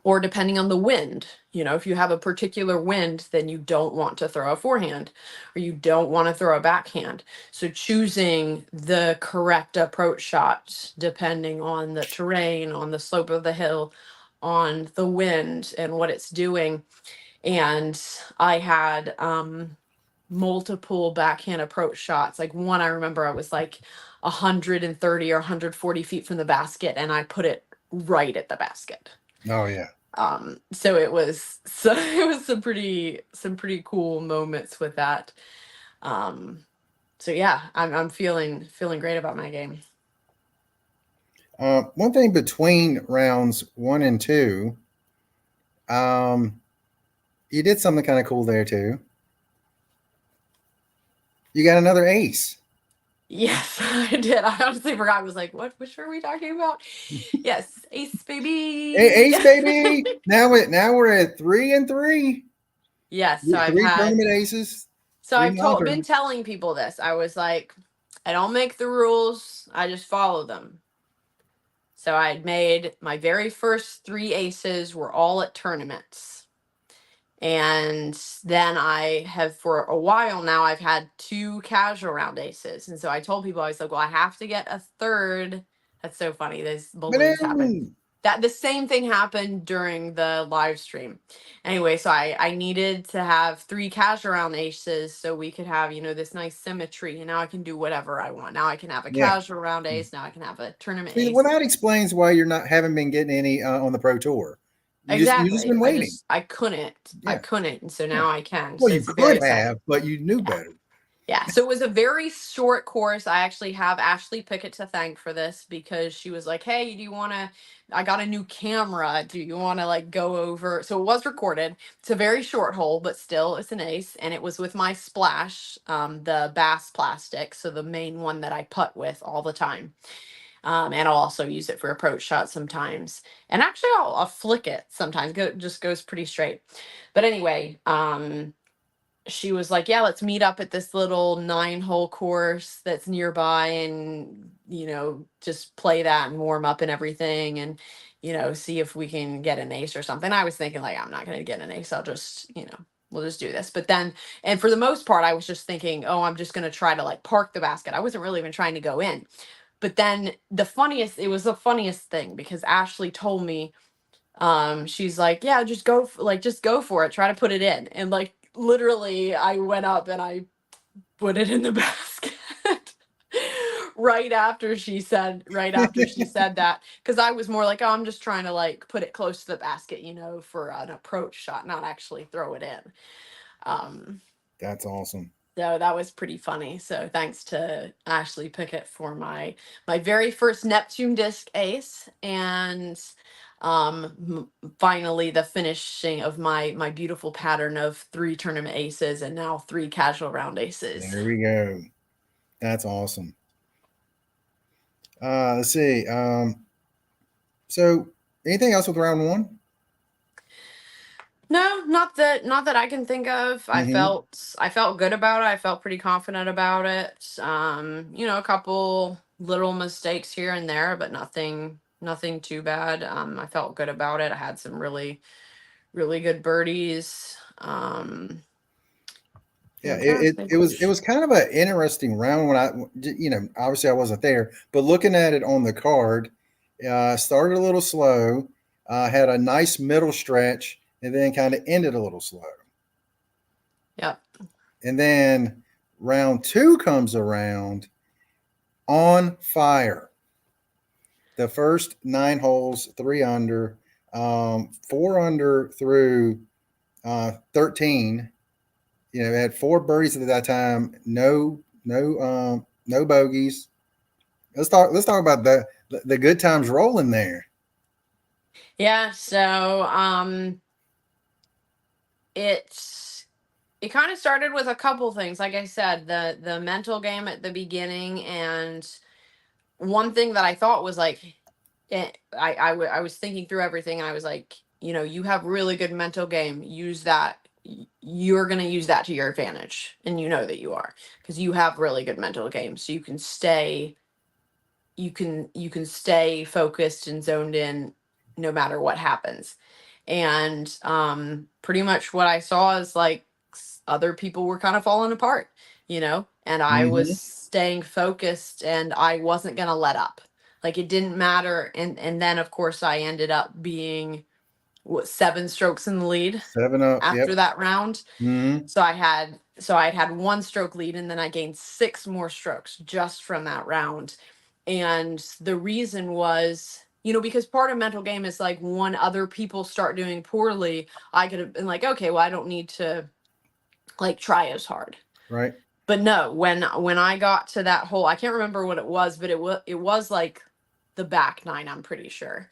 Or depending on the wind, if you have a particular wind, then you don't want to throw a forehand or you don't want to throw a backhand. So choosing the correct approach shot depending on the terrain, on the slope of the hill, on the wind and what it's doing. And I had multiple backhand approach shots. Like one, I remember I was like 130 or 140 feet from the basket and I put it right at the basket. Oh yeah. So it was it was some pretty cool moments with that. So yeah, I'm feeling great about my game. One thing between rounds 1 and 2, um, you did something kind of cool there too. You got another ace. Yes, I did. I honestly forgot. I was like, what? Which are we talking about? Yes, Acebabieee. Ace baby. Now we're at 3-3. Yes, so I've Three had. tournament aces. So Three I've non been tournament. telling people this. I was like, I don't make the rules. I just follow them. So I'd made my very first three aces were all at tournaments. And then I have for a while now I've had two casual round aces. And so I told people, I was like, well, I have to get a third. That's so funny. These balloons happen. Ba-doom. That the same thing happened during the live stream. Anyway, so I needed to have three casual round aces so we could have, this nice symmetry. And now I can do whatever I want. Now I can have a Yeah. casual round ace. Now I can have a tournament See, well, ace. that explains why you're not haven't been getting any on the pro tour. You just Exactly. been waiting. I couldn't. I Yeah. couldn't. And so Yeah. now I can. Well, So you it's very could exciting. have, but you knew Yeah. better. Yeah, so it was a very short course. I actually have Ashley Pickett to thank for this because she was like, "Hey, do you want to I got a new camera. Do you want to like go over?" So it was recorded. It's a very short hole, but still it's an ace and it was with my splash, the bass plastic, so the main one that I putt with all the time. And I'll also use it for approach shots sometimes. And actually I'll flick it sometimes. Just goes pretty straight. But anyway, she was like, "Yeah, let's meet up at this little 9-hole course that's nearby and, just play that and warm up and everything and, see if we can get an ace or something." I was thinking, like, I'm not going to get an ace. I'll just, we'll just do this. But then, and for the most part, I was just thinking, oh, I'm just going to try to like park the basket. I wasn't really even trying to go in. But then it was the funniest thing because Ashley told me, she's like, yeah, just go for it, try to put it in, and like literally I went up and I put it in the basket right after she said that, because I was more like, oh, I'm just trying to like put it close to the basket, for an approach shot, not actually throw it in. um That's awesome. so that was pretty funny. So thanks to Ashley Pickett for my very first Neptune disc ace, and finally the finishing of my beautiful pattern of three tournament aces and now three casual round aces. There we go. That's awesome. Let's see. So anything else with round one? No, not that I can think of. Mm-hmm. I felt good about it. I felt pretty confident about it. A couple little mistakes here and there, but nothing too bad. I felt good about it. I had some really good birdies. Yeah, I'm trying to think it which. was kind of an interesting round when obviously I wasn't there, but looking at it on the card, started a little slow, had a nice middle stretch, and then kind of ended a little slow. Yep. And then round two comes around on fire. The first 9 holes, 3 under, 4 under through 13. Had 4 birdies at that time. No bogeys. Let's talk about the good times rolling there. Yeah. So it's it kind of started with a couple things. Like I said, the mental game at the beginning, and one thing that I thought was like, I was thinking through everything and I was like, you have really good mental game. Use that. You're going to use that to your advantage. And you know that you are, because you have really good mental game. So you can stay focused and zoned in no matter what happens. And pretty much what I saw is like other people were kind of falling apart, and I was Mm-hmm. staying focused and I wasn't going to let up. Like it didn't matter. And then of course I ended up being 7 strokes in the lead 7 up. after Yep. that round. Mm-hmm. So I had 1 stroke lead, and then I gained 6 more strokes just from that round. And the reason was because part of mental game is like when other people start doing poorly, I could have been like, okay, well, I don't need to like try as hard. Right. But no, when I got to that hole, I can't remember what it was, but it was like the back nine, I'm pretty sure.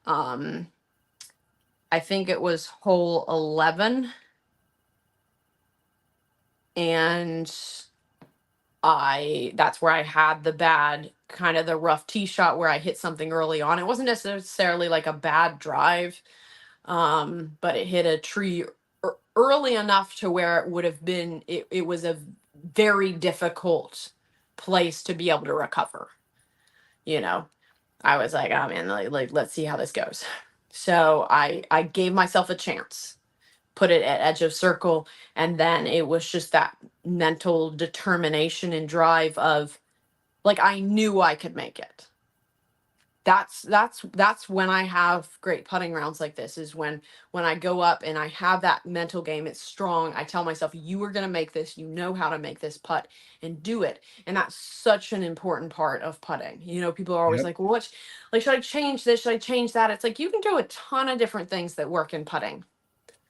I think it was hole 11. And that's where I had the bad, kind of the rough tee shot where I hit something early on. It wasn't necessarily like a bad drive, but it hit a tree early enough to where it would have been, it was a very difficult place to be able to recover. I was like, oh man, like let's see how this goes. So I gave myself a chance, put it at edge of circle, and then it was just that mental determination and drive of like I knew I could make it. That's when I have great putting rounds like this, is when I go up and I have that mental game. It's strong. I tell myself, you are going to make this, you know how to make this putt, and do it. And that's such an important part of putting. People are always Yep. like, well, should I change this? Should I change that? It's like, you can do a ton of different things that work in putting.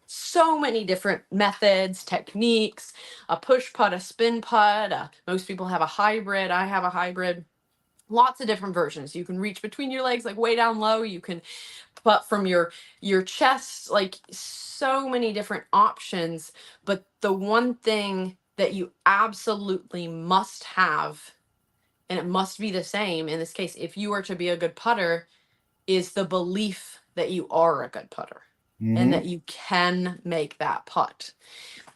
So many different methods, techniques, a push putt, a spin putt. Most people have a hybrid. I have a hybrid. Lots of different versions. You can reach between your legs, like way down low. You can putt from your chest, like so many different options. But the one thing that you absolutely must have, and it must be the same in this case, if you are to be a good putter, is the belief that you are a good putter and that you can make that putt.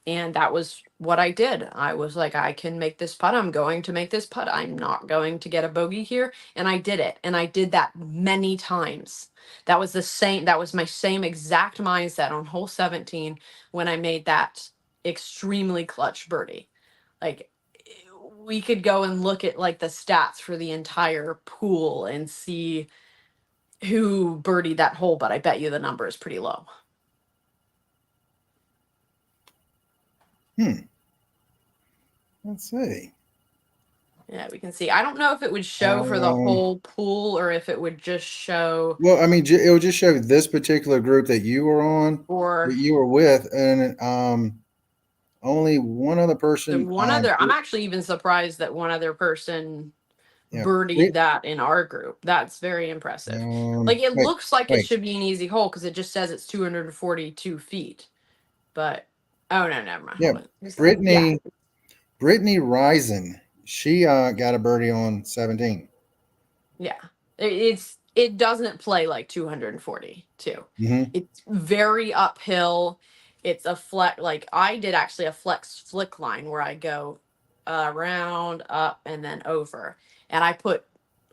And that was what I did. I was like, I can make this putt. I'm going to make this putt. I'm not going to get a bogey here. And I did it. And I did that many times. That was my same exact mindset on hole 17 when I made that extremely clutch birdie. Like, we could go and look at like the stats for the entire pool and see who birdied that hole, but I bet you the number is pretty low. Let's see. Yeah, we can see. I don't know if it would show for the whole pool or if it would just show. Well, I mean, it will just show this particular group that you were on, Or that you were with, and only one other person. I'm actually even surprised that one other person birdied Brit- that in our group. That's very impressive. Like, it looks like it should be an easy hole because it just says it's 242 feet. But oh no, never mind. Yeah, Brittany Risen, she got a birdie on 17. Yeah, it doesn't play like 242. It's very uphill. It's a flex. Like, I did actually a flick line where I go around, up, and then over, and I put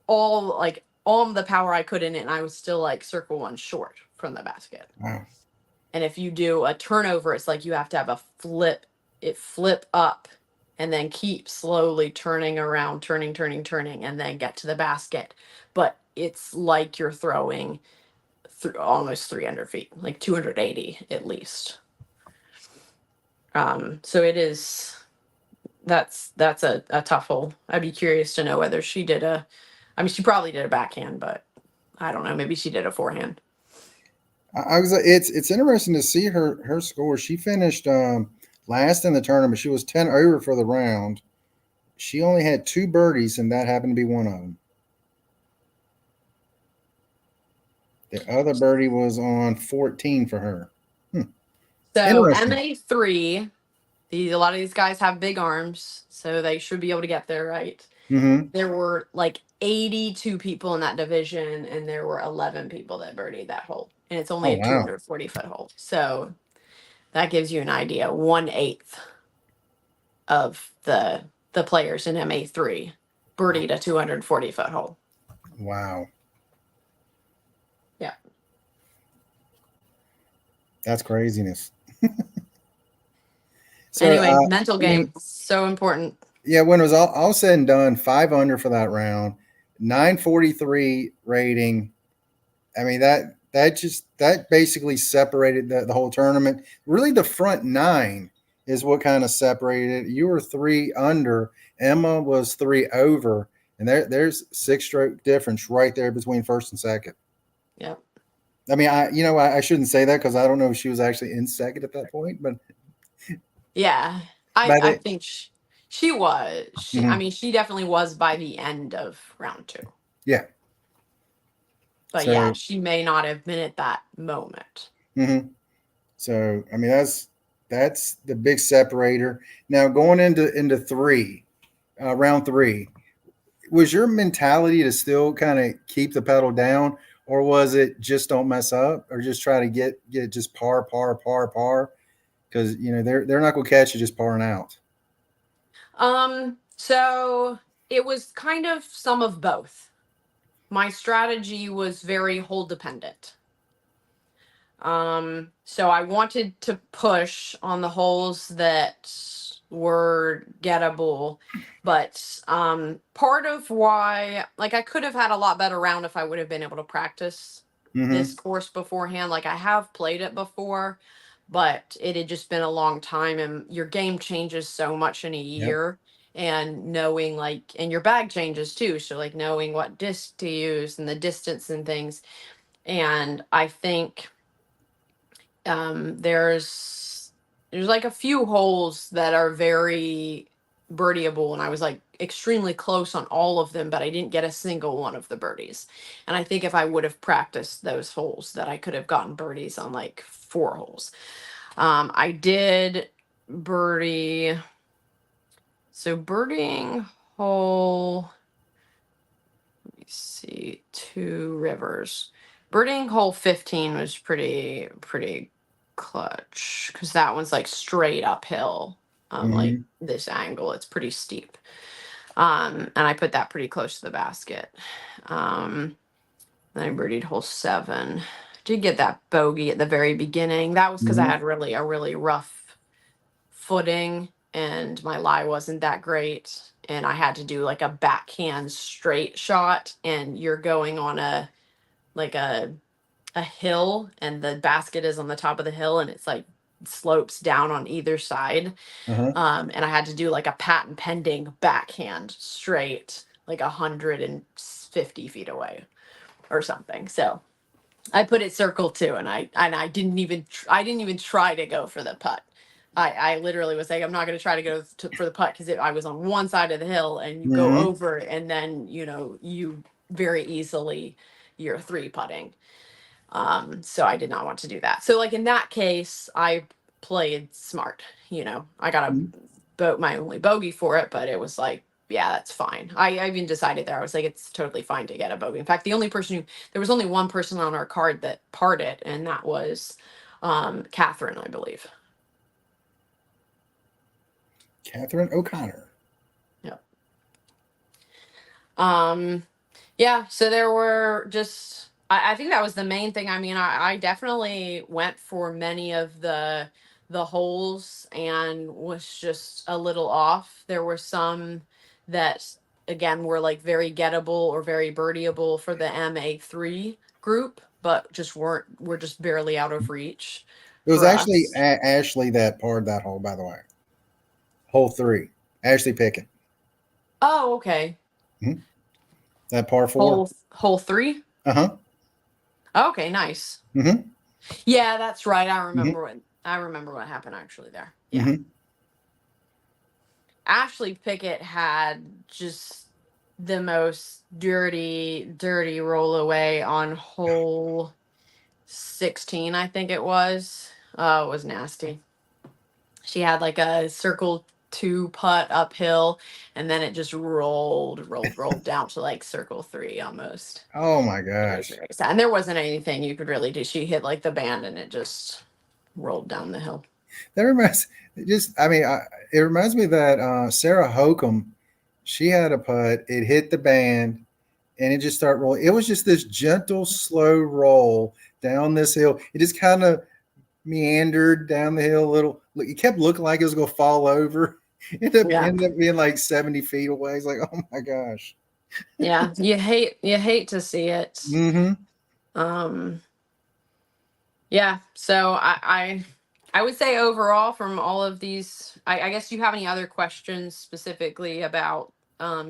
all of the power I could in it, and I was still like circle one short from the basket. Wow. And if you do a turnover, it's like you have to have a flip up and then keep slowly turning around, turning, and then get to the basket. But it's like you're throwing almost 300 feet, like 280 at least. So it is, that's a tough hole. I'd be curious to know whether she she probably did a backhand, but I don't know. Maybe she did a forehand. It's interesting to see her score. She finished last in the tournament. She was 10 over for the round. She only had 2 birdies, and that happened to be one of them. The other birdie was on 14 for her. So MA3, a lot of these guys have big arms, so they should be able to get there, right? There were like 82 people in that division, and there were 11 people that birdied that hole. And it's only a 240-foot hole. So that gives you an idea. 1/8 of the players in MA3 birdied a 240-foot hole. Wow. Yeah. That's craziness. So, anyway, mental game, so important. Yeah, when it was all said and done, 5 under for that round, 943 rating. I mean, that basically separated the whole tournament. Really, the front 9 is what kind of separated it. You were 3 under. Emma was 3 over, and there's 6-stroke difference right there between first and second. Yep. I mean, I shouldn't say that because I don't know if she was actually in second at that point, but Yeah. by I the think she was. I mhm, mean, she definitely was by the end of round two. yeah. But yeah, So she may not have been at that moment. mhm. So I mean, that's the big separator. Now going into three, round three, was your mentality to still kind of keep the pedal down, or was it just don't mess up, or just try to get just par par par par? Because they're not going to catch you just parring out. So it was kind of some of both. My strategy was very hole dependent. So I wanted to push on the holes that were gettable, but part of why, like, I could have had a lot better round if I would have been able to practice this Mm-hmm. course beforehand. Like, I have played it before, but it had just been a long time, and your game changes so much in a Yep. year. And knowing, like, and your bag changes too. So, like, knowing what disc to use and the distance and things. And I think there's like a few holes that are very birdieable, and I was like extremely close on all of them, but I didn't get a single one of the birdies. And I think if I would have practiced those holes, that I could have gotten birdies on like 4 holes. I did birdie. So birdieing hole, let me see, Two Rivers. Birdieing hole 15 was pretty clutch because that one's like straight uphill. Like Mm-hmm. this angle, it's pretty steep. And I put that pretty close to the basket. Then I birdied hole 7. Did get that bogey at the very beginning. That was because I Mm-hmm. had a really rough footing and my lie wasn't that great. And I had to do like a backhand straight shot, and you're going on like a hill, and the basket is on the top of the hill, and it's like slopes down on either side. Uh-huh. And I had to do like a patent pending backhand straight, like 150 feet away or something. So I put it circle 2, and I didn't even try to go for the putt. I literally was like, I'm not going to try to go for the putt because I was on one side of the hill, and you go Mm-hmm. over, and then you very easily you're 3 putting. So I did not want to do that. So like in that case, I played smart. I got a my only bogey for it, but it was like, yeah, that's fine. I even decided there. I was like, it's totally fine to get a bogey. In fact, there was only one person on our card that parred it, and that was Catherine, I believe. Catherine O'Connor. Yep. Yeah, so there were just, I think that was the main thing. I mean, I definitely went for many of the holes and was just a little off. There were some that again were like very gettable or very birdieable for the MA3 group, but were just barely out of reach It was for actually us. Ashley that parred that hole, by the way. Hole 3. Ashley Pickett. Oh, okay. Mm-hmm. That par 4. Hole 3. Uh-huh. Okay, nice. Mm-hmm. Yeah, that's right. Mm-hmm. I remember what happened actually there. Yeah. Mm-hmm. Ashley Pickett had just the most dirty roll away on hole 16, I think it was. Oh, it was nasty. She had like a circle 2 putt uphill, and then it just rolled down to like circle 3 almost. Oh my It was gosh. very sad. And there wasn't anything you could really do. She hit like the band, and it just rolled down the hill. That reminds it reminds me that Sarah Hokum, she had a putt, it hit the band, and it just started rolling. It was just this gentle, slow roll down this hill. It just kind of meandered down the hill a little. It kept looking like it was going to fall over. Yeah. Ended up being like 70 feet away. It's like, oh my gosh. Yeah. You hate to see it. Mm-hmm. Um, yeah. So I would say overall from all of these, I guess you have any other questions specifically about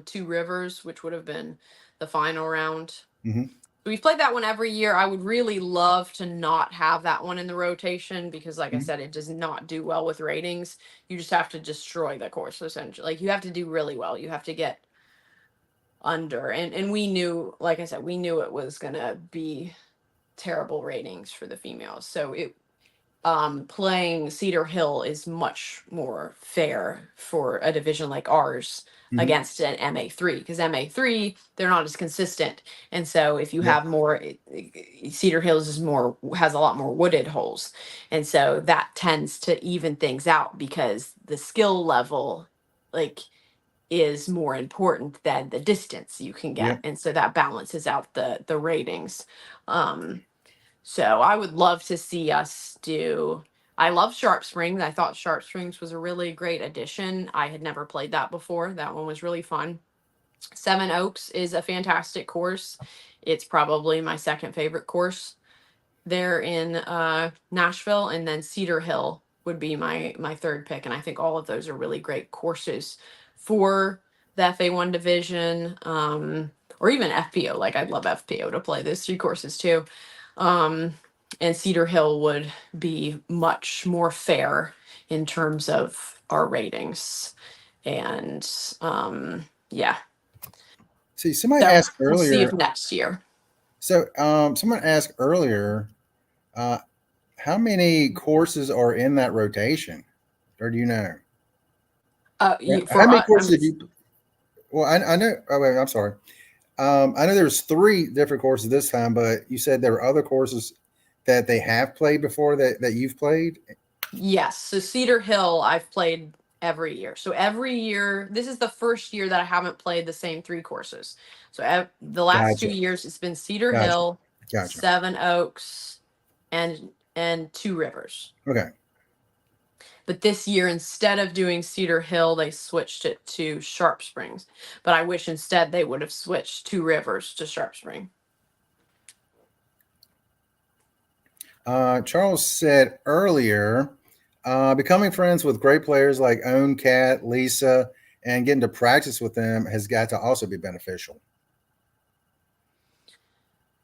Two Rivers, which would have been the final round. Hmm. We've played that one every year. I would really love to not have that one in the rotation because, like I Hmm. said, it does not do well with ratings. You just have to destroy the course, essentially. Like, you have to do really well. You have to get under. And we knew, like I said, we knew it was going to be terrible ratings for the females. So it playing Cedar Hill is much more fair for a division like ours Hmm. against an MA3 because MA3 they're not as consistent, and so if you Yep. have more, Cedar Hills is more has a lot more wooded holes, and so that tends to even things out because the skill level, like, is more important than the distance you can get, Yep. and so that balances out the ratings. Um, so I would love to see us do. I love Sharp Springs. I thought Sharp Springs was a really great addition. I had never played that before. That one was really fun. Seven Oaks is a fantastic course. It's probably my second favorite course there in Nashville, and then Cedar Hill would be my third pick. And I think all of those are really great courses for the FA1 division, or even FPO. Like, I'd love FPO to play those three courses too. Um, and Cedar Hill would be much more fair in terms of our ratings. And yeah, See, somebody so asked we'll see if earlier. next year. So, someone asked earlier, uh, how many courses are in that rotation, or do you know? Yeah, how For many us, courses have you? Well, I know. Oh, wait, I'm sorry. I know there's three different courses this time, but you said there were other courses that they have played before that you've played. yes. So Cedar Hill, I've played every year. So every year, this is the first year that I haven't played the same three courses. So the last Gotcha. 2 years, it's been Cedar Gotcha. Hill, Gotcha. Seven Oaks, and Two Rivers. Okay. But this year, instead of doing Cedar Hill, they switched it to Sharp Springs. But I wish instead they would have switched Two Rivers to Sharp Spring. Charles said earlier, becoming friends with great players like Own Cat, Lisa, and getting to practice with them has got to also be beneficial.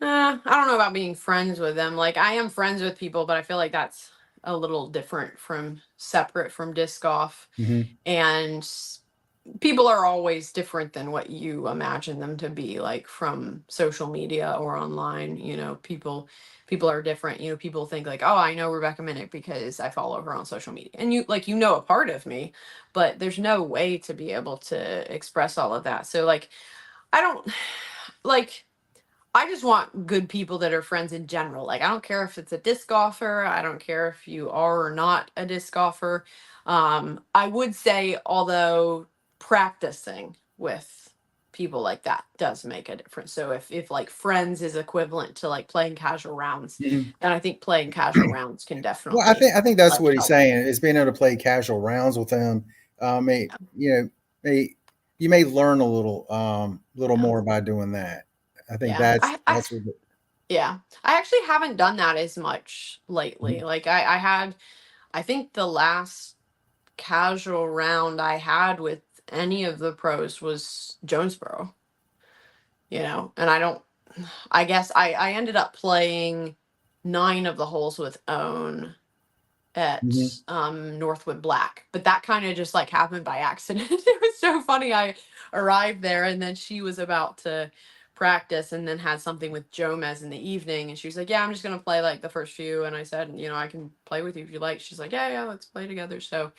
I don't know about being friends with them. Like, I am friends with people, but I feel like that's a little different from separate from disc golf. Hmm. And people are always different than what you imagine them to be, like from social media or online. People are different. People think like, oh, I know Rebecca Minnick because I follow her on social media. And you know a part of me, but there's no way to be able to express all of that. So, like, I don't like I just want good people that are friends in general. Like, I don't care if it's a disc golfer. I don't care if you are or not a disc golfer. I would say, although practicing with people like that does make a difference. So if like friends is equivalent to like playing casual rounds, Hmm. then I think playing casual rounds can Well, I definitely think I think that's like what he's help. saying is being able to play casual rounds with them. May you know, may you may learn a little Yeah. more by doing that. I think Yeah. that's what. Yeah. I actually haven't done that as much lately. Mhm. Like, I think the last casual round I had with any of the pros was Jonesboro, and I guess I ended up playing nine of the holes with Own at Mhm. Northwood Black, but that kind of just like happened by accident. It was so funny. I arrived there and then she was about to practice and then had something with Jomez in the evening, and she was like, yeah, I'm just gonna play like the first few, and I said, I can play with you if you like. She's like, yeah, let's play together. So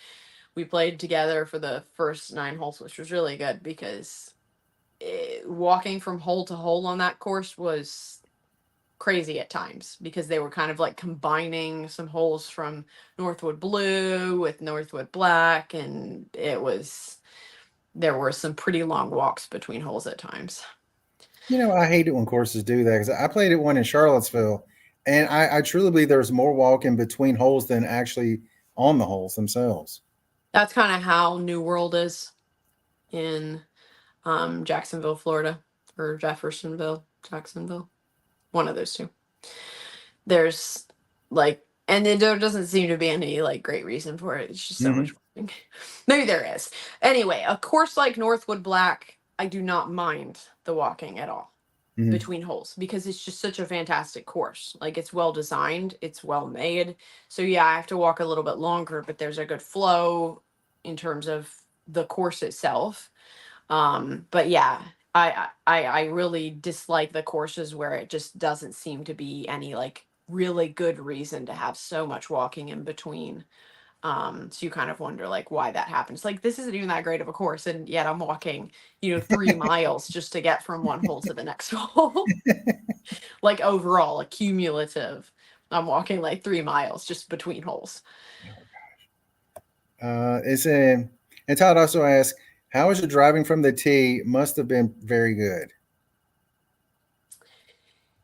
we played together for the first nine holes, which was really good because walking from hole to hole on that course was crazy at times because they were kind of like combining some holes from Northwood Blue with Northwood Black, and there were some pretty long walks between holes at times. I hate it when courses do that because I played at one in Charlottesville, and I truly believe there's more walking between holes than actually on the holes themselves. That's kind of how New World is in Jacksonville, Florida, or Jacksonville, one of those two. There's like, and there doesn't seem to be any like great reason for it. It's just so Hmm. much work. Maybe there is. Anyway, a course like Northwood Black, I do not mind the walking at all Mhm. between holes because it's just such a fantastic course. Like it's well designed, it's well made. So yeah, I have to walk a little bit longer, but there's a good flow in terms of the course itself. But yeah, I really dislike the courses where it just doesn't seem to be any like really good reason to have so much walking in between. So you kind of wonder like why that happens. Like this isn't even that great of a course, and yet I'm walking, 3 miles just to get from one hole to the next hole. Like overall, accumulative. I'm walking like 3 miles just between holes. It's in, and Todd also asked, "How was your driving from the tee? Must have been very good."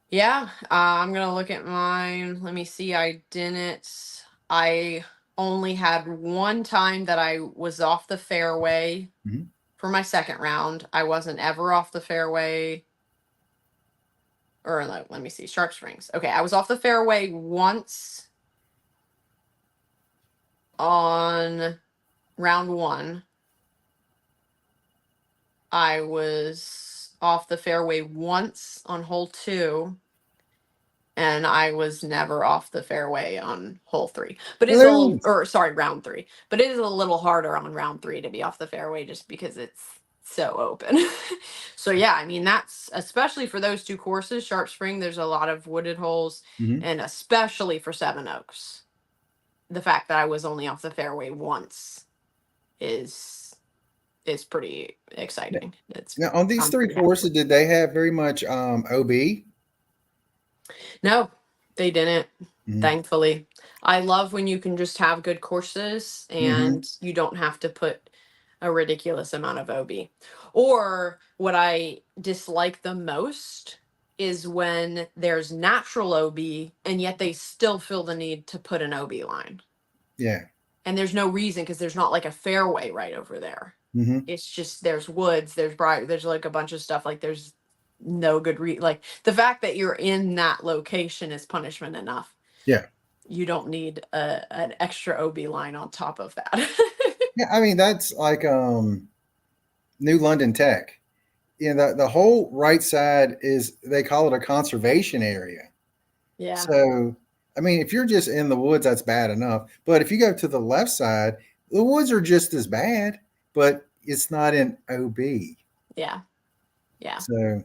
Yeah, I'm gonna look at mine. Let me see. I didn't. I only had one time that I was off the fairway Mhm. for my second round. I wasn't ever off the fairway. Or let me see. Sharp Springs. Okay, I was off the fairway once on round one. I was off the fairway once on hole two, and I was never off the fairway on hole three. But it's a little, Really? or sorry, round three. But it is a little harder on round three to be off the fairway just because it's so open. So yeah, I mean that's especially for those two courses, Sharp Spring. There's a lot of wooded holes, Mhm. and especially for Seven Oaks, the fact that I was only off the fairway once is is pretty exciting. It's Now, on these I'm three pretty happy courses, with. did they have very much OB? No, they didn't. Mm-hmm. Thankfully, I love when you can just have good courses Mm-hmm. and you don't have to put a ridiculous amount of OB. Or what I dislike the most is when there's natural OB and yet they still feel the need to put an OB line. Yeah. And there's no reason because there's not like a fairway right over there. Mm-hmm. It's just there's woods, there's like a bunch of stuff. Like there's no good like the fact that you're in that location is punishment enough. Yeah. You don't need an extra OB line on top of that. Yeah. I mean, that's like New London Tech. The whole right side is, they call it a conservation area. Yeah. So, I mean, if you're just in the woods, that's bad enough. But if you go to the left side, the woods are just as bad, but it's not in OB. Yeah. Yeah. So,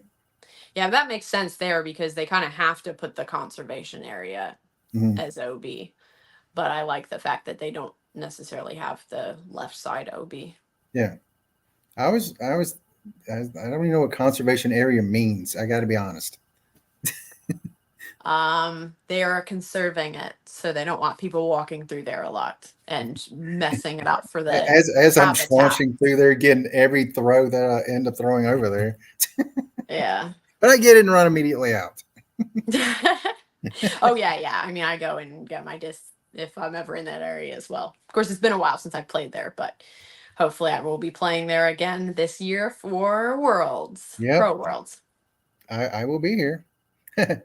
Yeah, that makes sense there because they kind of have to put the conservation area mhm. as OB. But I like the fact that they don't necessarily have the left side OB. Yeah. I don't even know what conservation area means. I got to be honest. They are conserving it, so they don't want people walking through there a lot and messing it up for the As I'm habitat. tranching through there, getting every throw that I end up throwing over there, Yeah. but I get in and run immediately out. Oh yeah, yeah. I mean, I go and get my disc if I'm ever in that area as well. Of course, it's been a while since I've played there, but hopefully, I will be playing there again this year for Worlds, Yep, Pro Worlds. I will be here.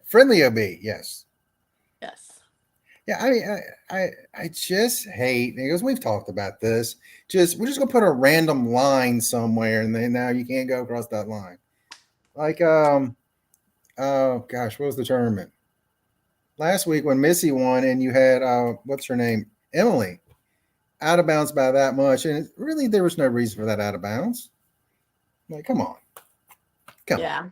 Friendly OB, yes. Yes. Yeah, I mean, I just hate, because we've talked about this. We're just gonna put a random line somewhere, and then now you can't go across that line. Like, oh gosh, what was the tournament last week when Missy won, and you had what's her name, Emily, out of bounds by that much, and really there was no reason for that out of bounds. Like, come on, come on. Yeah.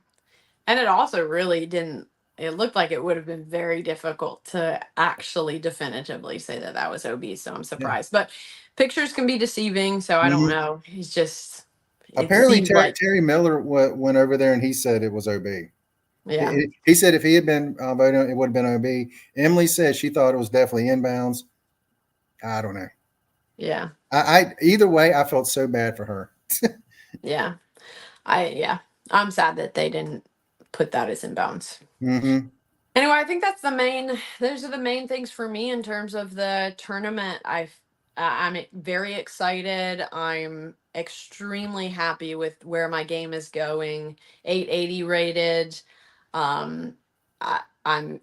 And it also really didn't. It looked like it would have been very difficult to actually definitively say that that was OB. So I'm Yeah. surprised. But pictures can be deceiving. So I don't Mhm. know. He's just. It Apparently, seemed like. Terry Miller went over there and he said it was OB. Yeah. He said if he had been voting, it would have been OB. Emily said she thought it was definitely inbounds. I don't know. Yeah. I either way, I felt so bad for her. Yeah. Yeah. I'm sad that they didn't put that as inbounds. Mm-hmm. Anyway, I think that's the main. Those are the main things for me in terms of the tournament. I'm very excited. I'm extremely happy with where my game is going. 880 rated. I'm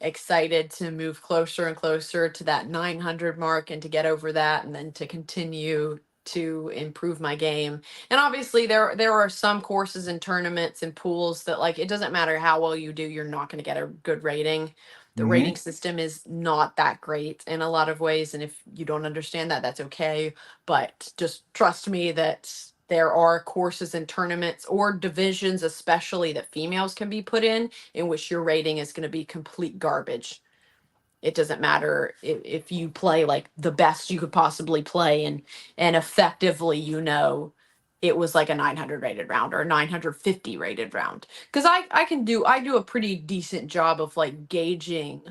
excited to move closer and closer to that 900 mark and to get over that, and then to continue to improve my game. And obviously there are some courses and tournaments and pools that, like, it doesn't matter how well you do, you're not going to get a good rating. The Hmm. rating system is not that great in a lot of ways, and if you don't understand that, that's okay. But just trust me that there are courses and tournaments or divisions, especially that females can be put in which your rating is going to be complete garbage. It doesn't matter if you play like the best you could possibly play, and effectively, it was like a 900 rated round or a 950 rated round. Because I do a pretty decent job of like gauging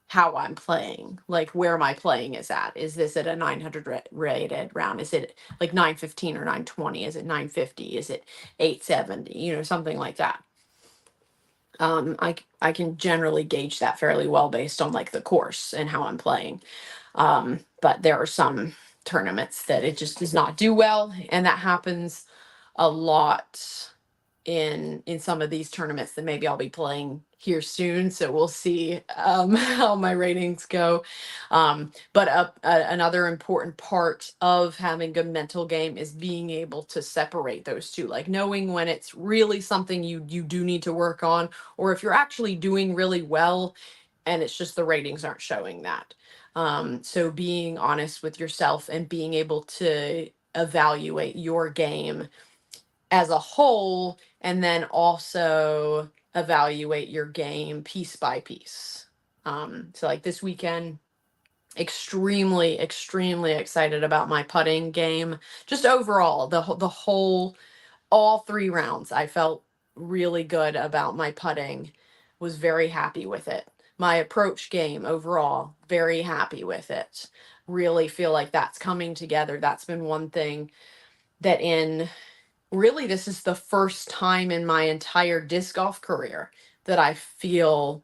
how I'm playing, like where my playing is at. Is this at a 900 rated round? Is it like 915 or 920? Is it 950? Is it 870? Something like that. I can generally gauge that fairly well based on like the course and how I'm playing. But there are some tournaments that it just does not do well, and that happens a lot in some of these tournaments that maybe I'll be playing here soon. So we'll see how my ratings go. But another important part of having good mental game is being able to separate those two, like knowing when it's really something you do need to work on, or if you're actually doing really well and it's just the ratings aren't showing that. So being honest with yourself and being able to evaluate your game as a whole, and then also evaluate your game piece by piece. So like this weekend, extremely excited about my putting game. Just overall, the whole, all 3 rounds, I felt really good about my putting. Was very happy with it. My approach game overall, very happy with it. Really feel like that's coming together. That's been one thing that in really, this is the first time in my entire disc golf career that I feel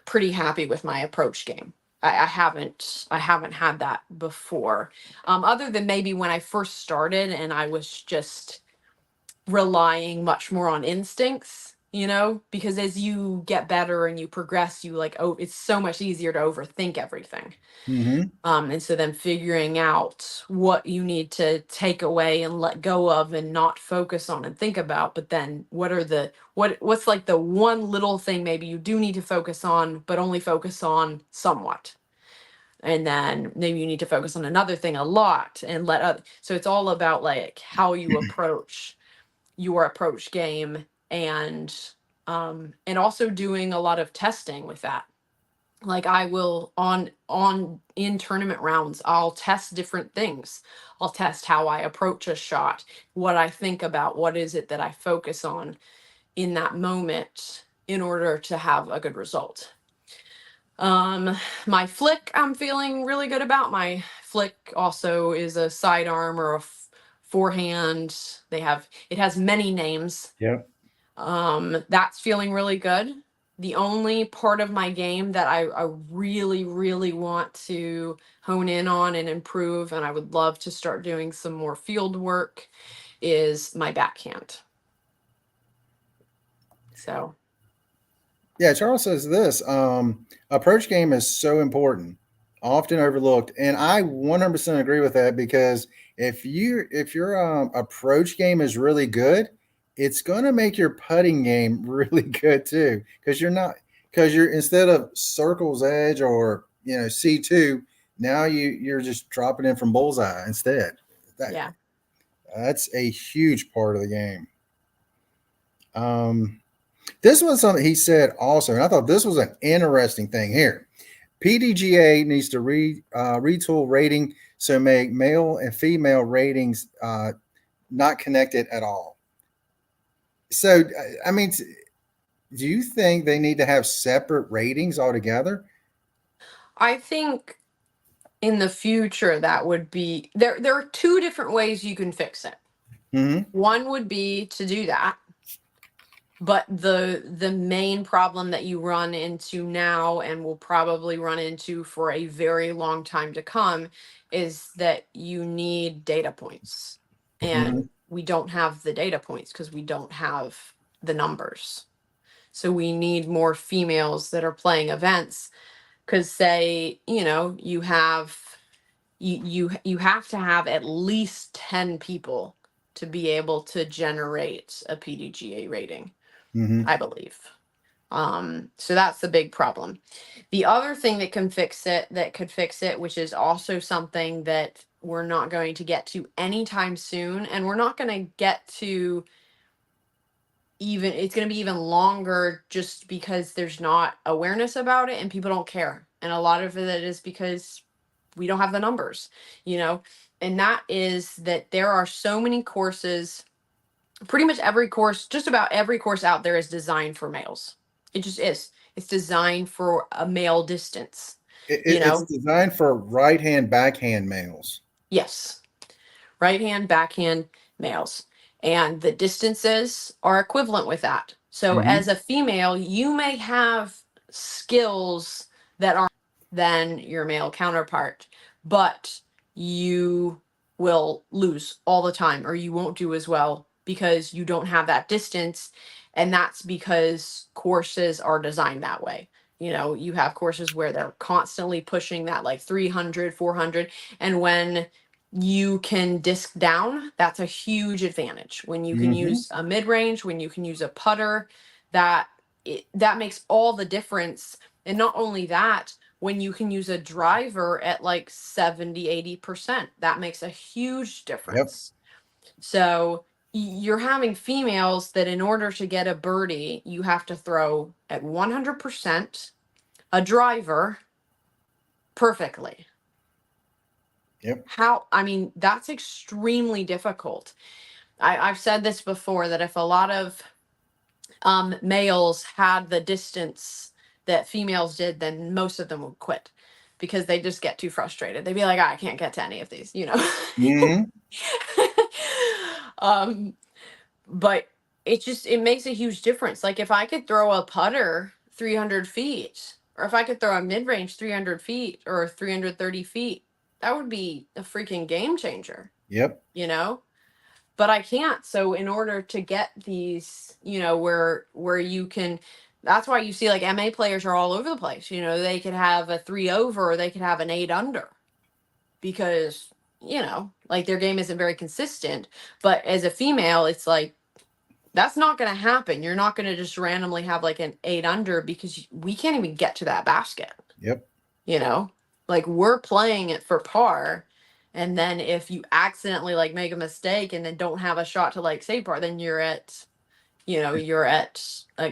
pretty happy with my approach game. I haven't had that before, other than maybe when I first started and I was just relying much more on instincts, because as you get better and you progress, you like, oh, it's so much easier to overthink everything. Hmm. And so then figuring out what you need to take away and let go of and not focus on and think about, but then what's like the one little thing maybe you do need to focus on, but only focus on somewhat. And then maybe you need to focus on another thing a lot and so it's all about like how you approach your approach game, and also doing a lot of testing with that. Like I will on in tournament rounds, I'll test different things. I'll test how I approach a shot, what I think about, what is it that I focus on in that moment in order to have a good result. My flick, I'm feeling really good about. My flick also is a sidearm or a forehand. It has many names. Yep. That's feeling really good. The only part of my game that I really want to hone in on and improve, and I would love to start doing some more field work, is my backhand. So, Yeah, Charles says this approach game is so important, often overlooked, and I 100% agree with that because if your approach game is really good, it's going to make your putting game really good too because you're instead of circle's edge or C2, now you're just dropping in from bullseye instead. That yeah. that's a huge part of the game. Um, this was something he said also, and I thought this was an interesting thing here. PDGA needs to retool rating so make male and female ratings not connected at all. So, I mean, do you think they need to have separate ratings altogether? I think in the future that would be there are 2 different ways you can fix it. Hmm. One would be to do that. But the main problem that you run into now and will probably run into for a very long time to come is that you need data points. And Hmm. we don't have the data points because we don't have the numbers. So we need more females that are playing events because say, you have to have at least 10 people to be able to generate a PDGA rating, Mm-hmm. I believe. So that's the big problem. The other thing that could fix it, which is also something that we're not going to get to anytime soon, and we're not going to get to even, it's going to be even longer just because there's not awareness about it and people don't care. And a lot of it is because we don't have the numbers, you know, and that is that there are so many courses, pretty much every course, just about every course out there is designed for males. It just is. It's designed for a male distance, you It's know? designed for right hand, backhand males. Yes. Right hand, backhand, males. And the distances are equivalent with that. So Mm-hmm. as a female, you may have skills that aren't than your male counterpart, but you will lose all the time or you won't do as well because you don't have that distance. And that's because courses are designed that way. You know, you have courses where they're constantly pushing that like 300, 400. And when you can disc down, that's a huge advantage. When you can Mm-hmm. use a mid range, when you can use a putter, that that makes all the difference. And not only that, when you can use a driver at like 70, 80%, that makes a huge Yep. difference. So you're having females that in order to get a birdie, you have to throw at 100% a driver perfectly. Yep. How, I mean, that's extremely difficult. I've said this before that if a lot of males had the distance that females did, then most of them would quit because they just get too frustrated. They'd be like, I can't get to any of these, you know? Mm-hmm. um, but it makes a huge difference. Like if I could throw a putter 300 feet, or if I could throw a mid range 300 feet or 330 feet, that would be a freaking game changer, Yep. you know? But I can't. So in order to get these, you know, where you can, that's why you see like MA players are all over the place. You know, they could have a 3 over or they could have an 8 under because, you know, like their game isn't very consistent. But as a female, it's like that's not going to happen. You're not going to just randomly have like an 8 under because we can't even get to that basket. Yep. You know, like we're playing it for par. And then if you accidentally like make a mistake and then don't have a shot to like save par, then you're at, you know, you're at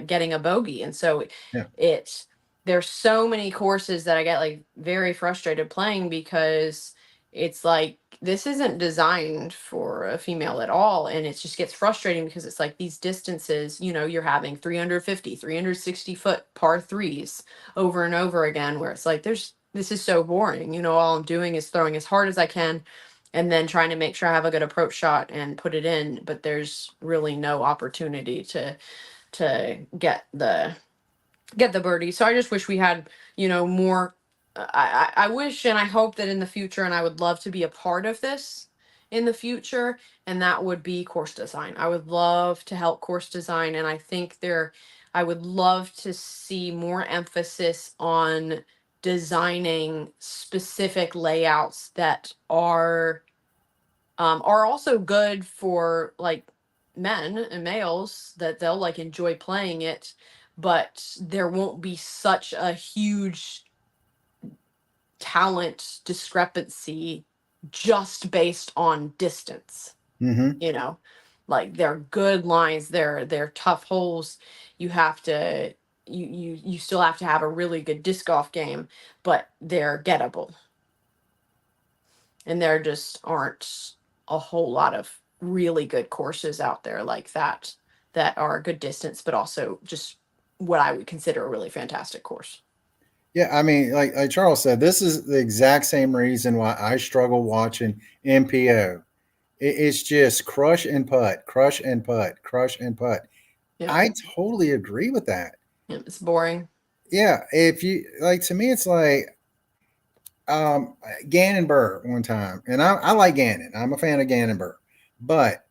getting a bogey. And so Yeah. it, there's so many courses that I get like very frustrated playing because it's like this isn't designed for a female at all. And it just gets frustrating because it's like these distances, you know, you're having 350, 360 foot par threes over and over again, where it's like this is so boring. You know, all I'm doing is throwing as hard as I can and then trying to make sure I have a good approach shot and put it in, but there's really no opportunity to get the birdie. So I just wish we had, you know, more. I wish and I hope that in the future, and I would love to be a part of this in the future, and that would be course design. I would love to help course design, and I think I would love to see more emphasis on designing specific layouts that are also good for like men and males that they'll like enjoy playing it, but there won't be such a huge talent discrepancy just based on distance, Mm-hmm. you know, like they're good lines, they're tough holes. You have to you still have to have a really good disc golf game, but they're gettable, and there just aren't a whole lot of really good courses out there like that that are a good distance but also just what I would consider a really fantastic course. Yeah, I mean, like Charles said, this is the exact same reason why I struggle watching MPO. It's just crush and putt, crush and putt, crush and putt. Yeah, I totally agree with that. yeah, it's boring. Yeah, if you like, to me, it's like Gannon Burr one time, and I like Gannon. I'm a fan of Gannon Burr, but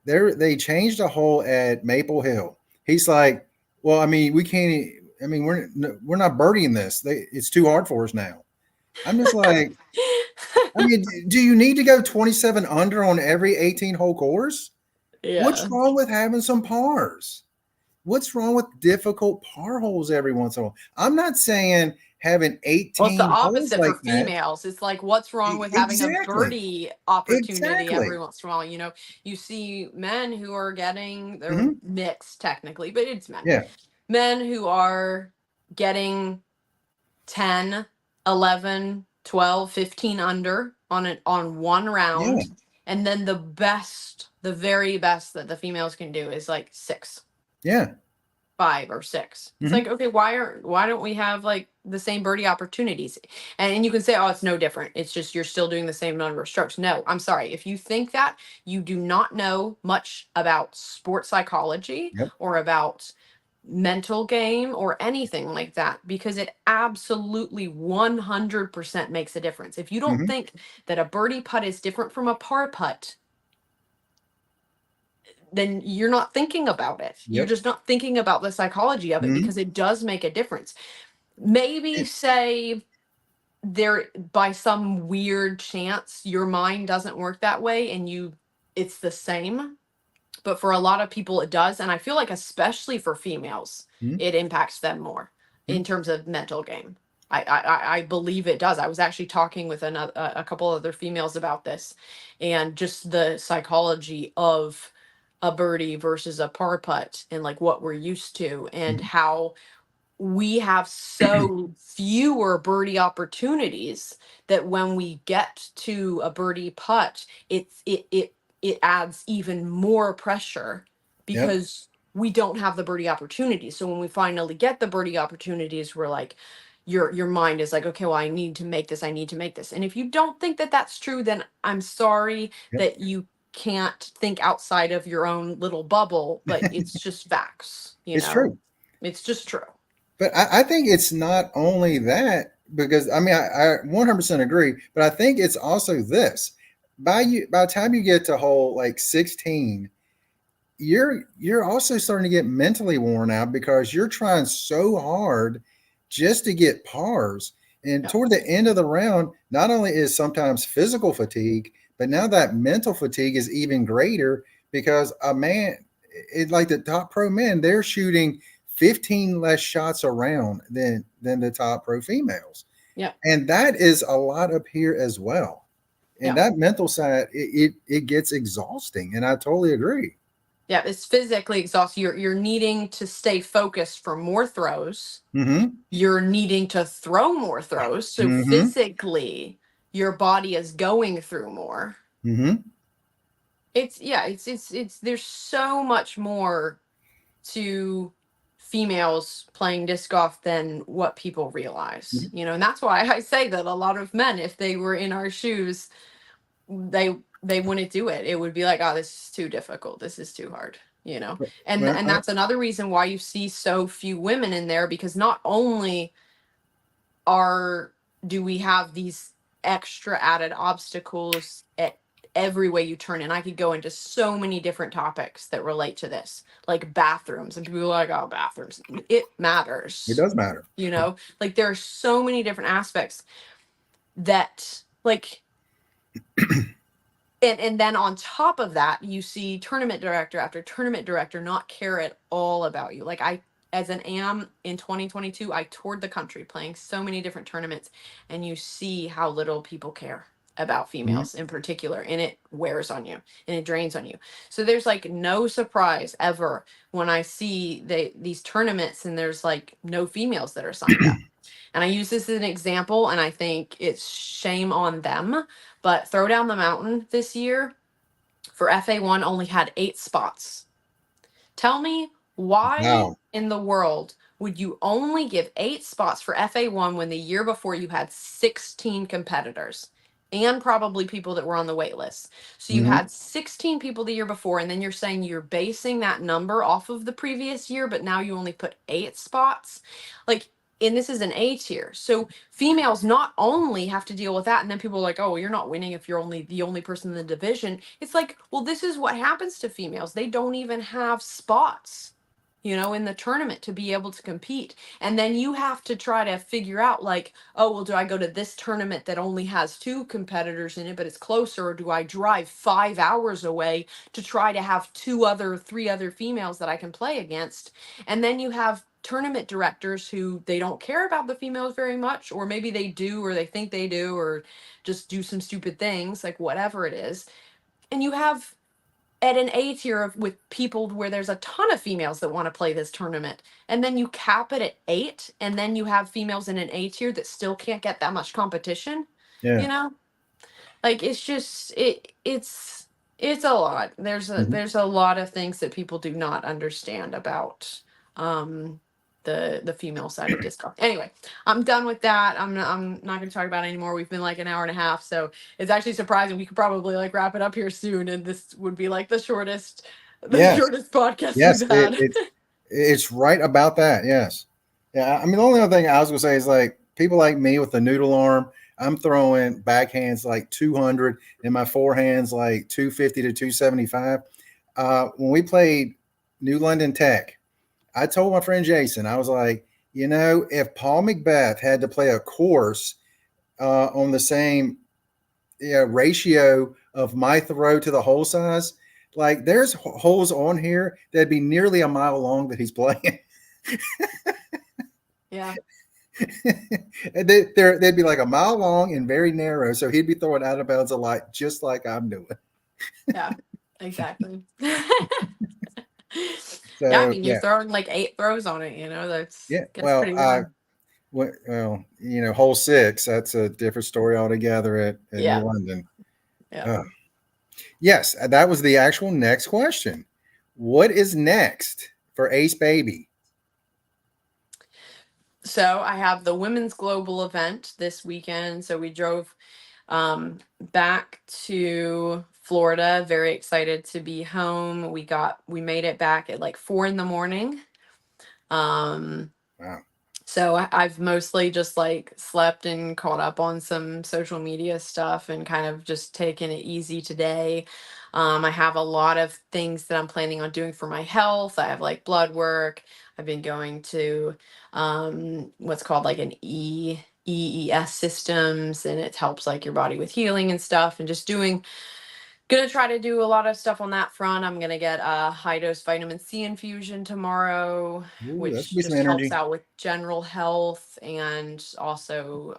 they changed a hole at Maple Hill. He's like, well, I mean, we can't. I mean, we're not birdieing this. It's too hard for us now. I'm just like, I mean, do you need to go 27 under on every 18 hole course? What's Yeah. wrong with having some pars? What's wrong with difficult par holes every once in a while? I'm not saying having Well, it's the 18 holes opposite for like that. females. It's like, what's wrong with having a Exactly. birdie opportunity every Exactly. once in a while? You know, you see men who are getting, they're Hmm. mixed technically, but it's men. Yeah. Men who are getting 10, 11, 12, 15 under on one Yeah. round. And then the very best that the females can do is like 6, Yeah. 5 or 6. It's like, Hmm. okay, why don't we have like the same birdie opportunities? And you can say, oh, it's no different. It's just you're still doing the same number of strokes. No, I'm sorry. If you think that, you do not know much about sports psychology Yep. or about mental game or anything like that, because it absolutely 100% makes a difference. If you don't Hmm. think that a birdie putt is different from a par putt, then you're not thinking about it. You're Yep. just not thinking about the psychology of it, Hmm. because it does make a difference. Maybe say there, by some weird chance, your mind doesn't work that way and it's the same, but for a lot of people it does, and I feel like especially for females Hmm. it impacts them more in terms of mental game. I believe it does. I was actually talking with a couple other females about this, and just the psychology of a birdie versus a par putt, and like what we're used to, and Hmm. how we have so fewer birdie opportunities that when we get to a birdie putt, it adds even more pressure Yep. because we don't have the birdie opportunities. So when we finally get the birdie opportunities, we're like, your mind is like, okay, well, I need to make this. I need to make this. And if you don't think that that's true, then I'm sorry Yep. that you can't think outside of your own little bubble. But it's just facts, you It's know. true. It's just true. But I think it's not only that, because I mean I 100% agree, but I think it's also this. By the time you get to hole like 16, you're also starting to get mentally worn out because you're trying so hard just to get pars. And Yeah. toward the end of the round, not only is sometimes physical fatigue, but now that mental fatigue is even greater because a man, like the top pro men, they're shooting 15 less shots around than the top pro females. Yeah. And that is a lot up here as well. And Yeah. that mental side, it gets exhausting. And I totally agree. Yeah. It's physically exhausting. You're needing to stay focused for more throws. Hmm. You're needing to throw more throws. So Hmm. physically, your body is going through more. Hmm. It's yeah, it's there's so much more to females playing disc golf than what people realize. You know, and that's why I say that a lot of men, if they were in our shoes, they wouldn't do it. It would be like, oh, this is too difficult, this is too hard, you know. and Well, and that's another reason why you see so few women in there, because not only are do we have these extra added obstacles at every way you turn, and I could go into so many different topics that relate to this, like bathrooms, and people are like, oh, bathrooms, it it matters, does matter. you know. Like there are so many different aspects that, like, and then on top of that, you see tournament director after tournament director not care at all about you. Like I, as an am in 2022, I toured the country playing so many different tournaments, and you see how little people care about Mhm. females in particular, and it wears on you and it drains on you. So there's like no surprise ever when I see these tournaments and there's like no females that are signed up. And I use this as an example, and I think it's shame on them. But Throw Down the Mountain this year for FA1 only had 8 spots. Tell me, why Wow. in the world would you only give 8 spots for FA1 when the year before you had 16 competitors and probably people that were on the wait list? So you Mhm. had 16 people the year before, and then you're saying you're basing that number off of the previous year, but now you only put 8 spots. Like, and this is an A tier. So females not only have to deal with that, and then people are like, oh, you're not winning if you're only the only person in the division. It's like, well, this is what happens to females. They don't even have spots. in the tournament to be able to compete. And then you have to try to figure out, like, oh, well, do I go to this tournament that only has 2 competitors in it, but it's closer, or do I drive 5 hours away to try to have 3 other females that I can play against? And then you have tournament directors who they don't care about the females very much, or maybe they do, or they think they do, or just do some stupid things, like whatever it is. And you have at an A tier with people where there's a ton of females that want to play this tournament. And then you cap it at 8, and then you have females in an A tier that still can't get that much competition. Yeah. You know? Like it's just it's a lot. Mhm. There's a lot of things that people do not understand about um the female side of disc golf. Anyway, I'm done with that. I'm not going to talk about it anymore. We've been like an hour and a half, so it's actually surprising. We could probably like wrap it up here soon, and this would be like the Yes. shortest podcast Yes. we've had. It's right about that. Yes. Yeah. I mean, the only other thing I was gonna say is like people like me with the noodle arm. I'm throwing backhands like 200 and my forehands like 250 to 275. When we played New London Tech, I told my friend Jason, I was like, if Paul Macbeth had to play a course on the same ratio of my throw to the hole size, like there's holes on here that'd be nearly a mile long that he's playing. Yeah. And they'd be like a mile long and very narrow. So he'd be throwing out of bounds a lot, just like I'm doing. Yeah. Exactly. Yeah, I So mean, you're yeah, throwing like 8 throws on it, yeah. that's pretty good. Well, hole 6. That's a different story altogether at New Yeah. London. Yeah. Uh, yes, that was the actual next question. What is next for Acebabieee? So I have the women's global event this weekend. So we drove back to Florida. Very excited to be home. We made it back at like 4 in the morning. Wow. So I've mostly just like slept and caught up on some social media stuff and kind of just taken it easy today. I have a lot of things that I'm planning on doing for my health. I have like blood work. I've been going to what's called like an EES systems, and it helps like your body with healing and stuff, and just gonna try to do a lot of stuff on that front. I'm gonna get a high dose vitamin C infusion tomorrow, Ooh, that's gonna which be some just helps energy. out with general health and also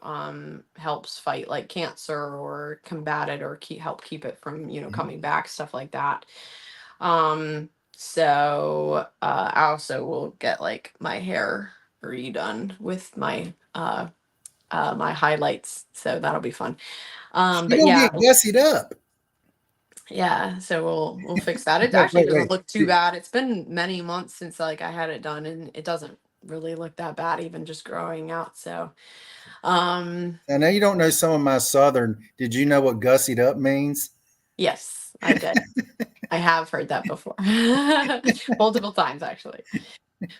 helps fight like cancer or combat it or help keep it from Mhm. coming back, stuff like that. So I also will get like my hair redone with my highlights, so that'll be fun. You're But gonna yeah, get gussied up. yeah, so we'll fix that. It Wait, actually wait, doesn't wait. look too bad. It's been many months since like I had it done, and it doesn't really look that bad, even just growing out. So um I know you don't know some of my southern. Did you know what gussied up means? yes, I did. I have heard that before. Multiple times actually.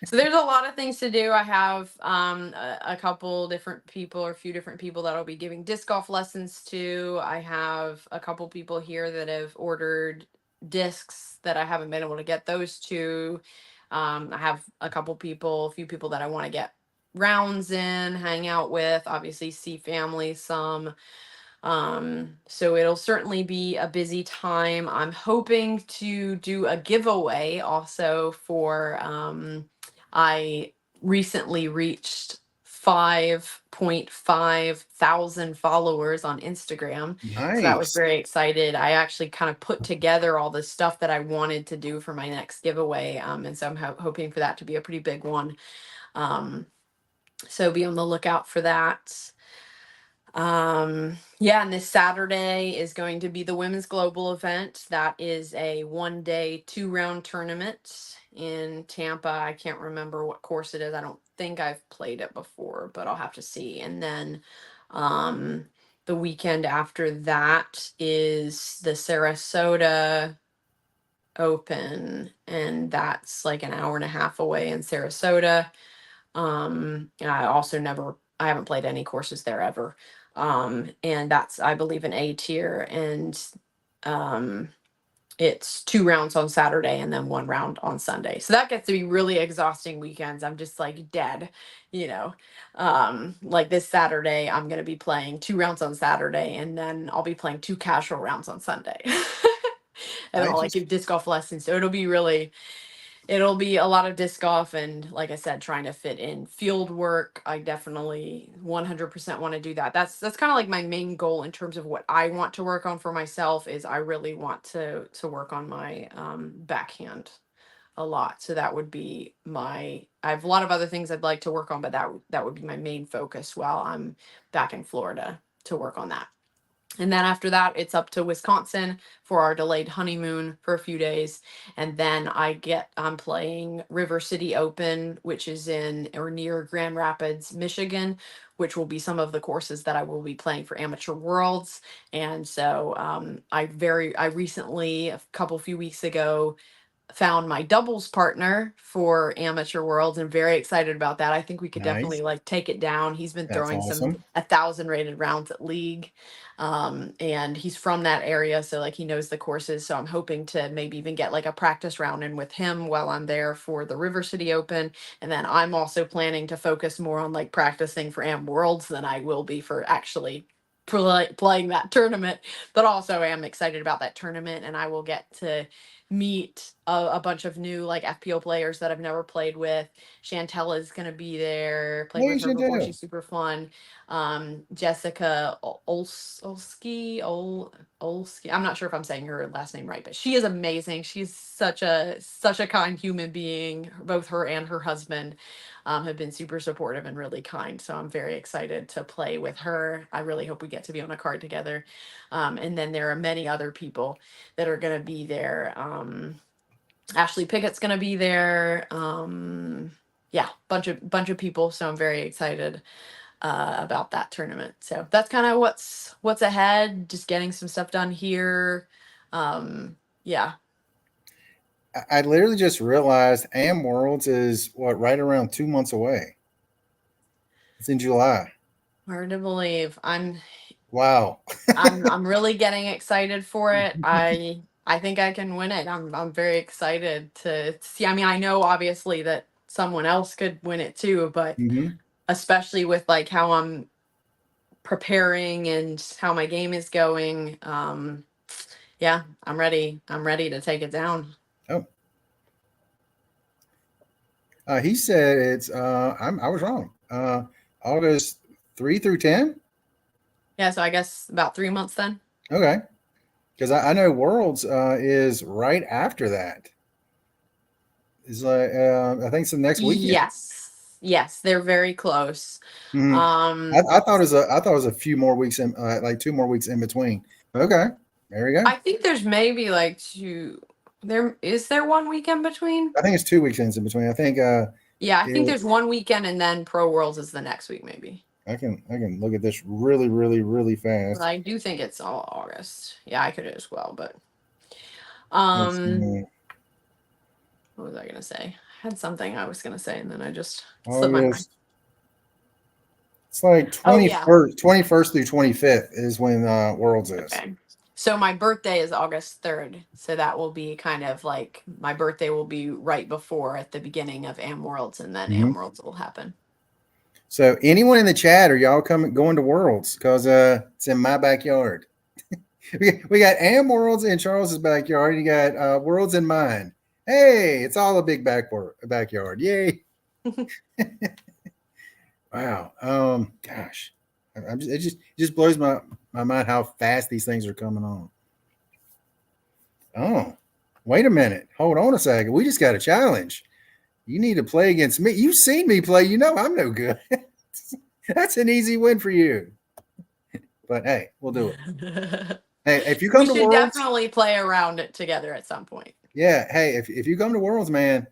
So there's a lot of things to do. I have a couple different people, or a few different people that I'll be giving disc golf lessons to. I have a couple people here that have ordered discs that I haven't been able to get those to. I have a few people that I want to get rounds in, hang out with, obviously see family some. So it'll certainly be a busy time. I'm hoping to do a giveaway also for I recently reached 5.5 thousand followers on Instagram. So that was Nice. very excited. I actually kind of put together all the stuff that I wanted to do for my next giveaway. And so I'm hoping for that to be a pretty big one. So be on the lookout for that. Yeah, and this Saturday is going to be the women's global event. That is a 1 day 2 round tournament in Tampa. I can't remember what course it is. I don't think I've played it before, but I'll have to see. And then um the weekend after that is the Sarasota Open, and that's like an hour and a half away in Sarasota. And I haven't played any courses there ever. And that's, I believe, an A tier. And um it's 2 rounds on Saturday and then 1 round on Sunday. So that gets to be really exhausting weekends. I'm just like dead, you know. Like this Saturday, I'm gonna be playing 2 rounds on Saturday, and then I'll be playing 2 casual rounds on Sunday. And I I'll like just give disc golf lessons. So it'll be a lot of disc golf, and like I said, trying to fit in field work. I definitely 100% want to do that. That's kind of like my main goal in terms of what I want to work on for myself. Is I really want to work on my backhand a lot. So that would be my. I have a lot of other things I'd like to work on, but that would be my main focus while I'm back in Florida, to work on that. And then after that, it's up to Wisconsin for our delayed honeymoon for a few days. And then I'm playing River City Open, which is in or near Grand Rapids, Michigan, which will be some of the courses that I will be playing for Amateur Worlds. And so I recently, few weeks ago, found my doubles partner for Amateur Worlds, and very excited about that. I think we could nice. definitely like take it down. He's been That's throwing some awesome. 1,000 rated rounds at league. And he's from that area, so like he knows the courses. So I'm hoping to maybe even get like a practice round in with him while I'm there for the River City Open. And then I'm also planning to focus more on like practicing for Am Worlds than I will be for actually playing that tournament. But also I am excited about that tournament, and I will get to meet a bunch of new like FPO players that I've never played with. Chantel is going to be there. Played Hey, with her before. Chantel. She's super fun. Jessica Olski. I'm not sure if I'm saying her last name right, but she is amazing. She's such a kind human being. Both her and her husband have been super supportive and really kind. So I'm very excited to play with her. I really hope we get to be on a card together. And then there are many other people that are going to be there. Ashley Pickett's going to be there. Yeah, bunch of people. So I'm very excited about that tournament. So that's kind of what's ahead. Just getting some stuff done here. Yeah. I literally just realized Am Worlds is what, right around 2 months away. It's in July. Hard to believe. Wow. I'm really getting excited for it. I think I can win it. I'm very excited to see. I mean, I know obviously that someone else could win it too, but Hmm. especially with like how I'm preparing and how my game is going. Yeah, I'm ready. I'm ready to take it down. Oh, he said it's. I was wrong. August 3 through 10. Yeah, so I guess about 3 months then. Okay, because I know Worlds is right after that. It's like I think it's the next weekend. Yes. Yes, they're very close. Hmm. Um, I thought it was a few more weeks in, like 2 more weeks in between. Okay, there we go. I think there's maybe like there 1 weekend between? I think it's 2 weekends in between. I think Yeah, I think it, there's 1 weekend and then Pro Worlds is the next week maybe. I can look at this really really really But fast. I do think it's all August. Yeah, I could as well, but Let's um see. what was I gonna say? I had something I was gonna say and then I just slipped my mind. August. It's like Oh yeah. 21st through 25th is when Worlds is. Okay. So my birthday is August 3rd. So that will be kind of like my birthday will be right before at the beginning of Am Worlds, and then Am Hmm. Worlds will happen. So anyone in the chat, are y'all going to Worlds? Because it's in my backyard. We got Am Worlds in Charles's backyard. You got Worlds in mine. Hey, it's all a big backyard. Yay! Wow. Gosh, it just blows my mind how fast these things are coming on. Oh, wait a minute. Hold on a second. We just got a challenge. You need to play against me. You've seen me play. You know I'm no good. That's an easy win for you. But hey, we'll do it. Hey, if you We come to should Worlds, definitely play around it together at some point. yeah. Hey, if you come to Worlds, man,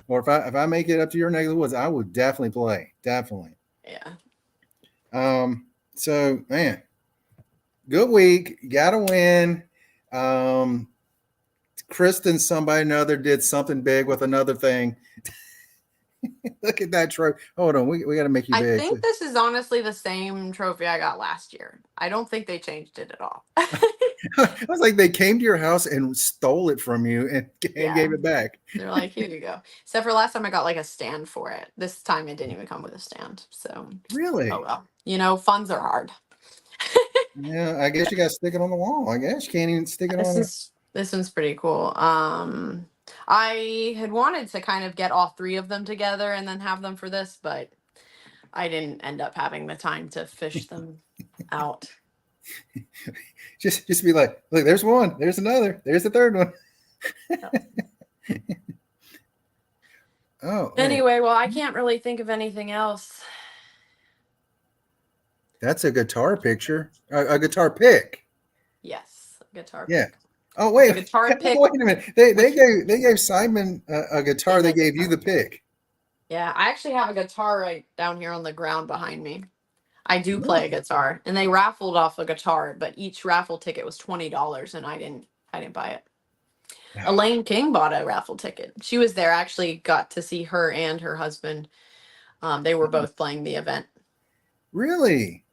or if I make it up to your neck of the woods, I would definitely play. Definitely. Yeah. So man, good week. Got to win. Kristen, somebody another did something big with another thing. Look at that trophy. Hold on, we got to make you I big. think this is honestly the same trophy I got last year. I don't think they changed it at all. I was like, they came to your house and stole it from you and Yeah. gave it back. They're like, here you go. Except for last time I got like a stand for it. This time it didn't even come with a stand. So, oh Really? well. You know, funds are hard. Yeah, I guess you got to stick it on the wall. I guess you can't even stick it on. This one's pretty cool. I had wanted to kind of get all three of them together and then have them for this, but I didn't end up having the time to fish them out. Just be like, look, there's one, there's another, there's the third one. Oh, Anyway, well, I can't really think of anything else. that's a guitar picture, a guitar pick. Yes, guitar Yeah. pick. Oh The wait, guitar pick. wait a minute. They Which, gave Simon a guitar. They gave you the pick. yeah, I actually have a guitar right down here on the ground behind me. I do play a Really? guitar, and they raffled off a guitar, but each raffle ticket was $20, and I didn't buy it. Elaine King bought a raffle ticket. She was there. I actually got to see her and her husband. They were both playing the event. Really?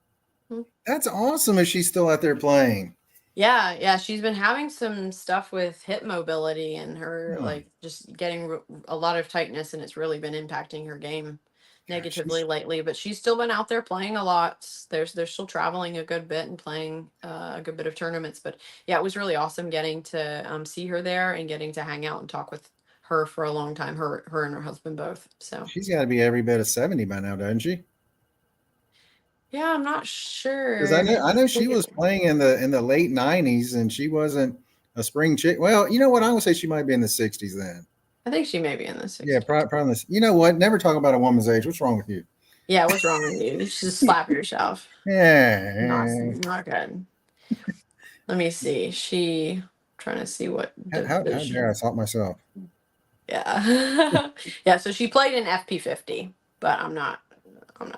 Hmm. That's awesome. If she's still out there playing. Yeah. She's been having some stuff with hip mobility and her Hmm. like just getting a lot of tightness, and it's really been impacting her game Gosh, negatively lately. But she's still been out there playing a lot. They're still traveling a good bit and playing a good bit of tournaments. But yeah, it was really awesome getting to see her there and getting to hang out and talk with her for a long time. Her and her husband both. So she's got to be every bit of 70 by now, doesn't she? yeah, I'm not Because sure. I know she was playing in the late 90s, and she wasn't a spring chick. Well, you know what? I would say she might be in the 60s then. I think she may be in the Yeah, 60s. probably. You know what? Never talk about a woman's age. What's wrong with you? Yeah, what's wrong with you? You should just slap yourself. Yeah. Not good. Let me see. Trying to see what How dare I division. assault myself? Yeah. Yeah, so she played in FP50, but I'm not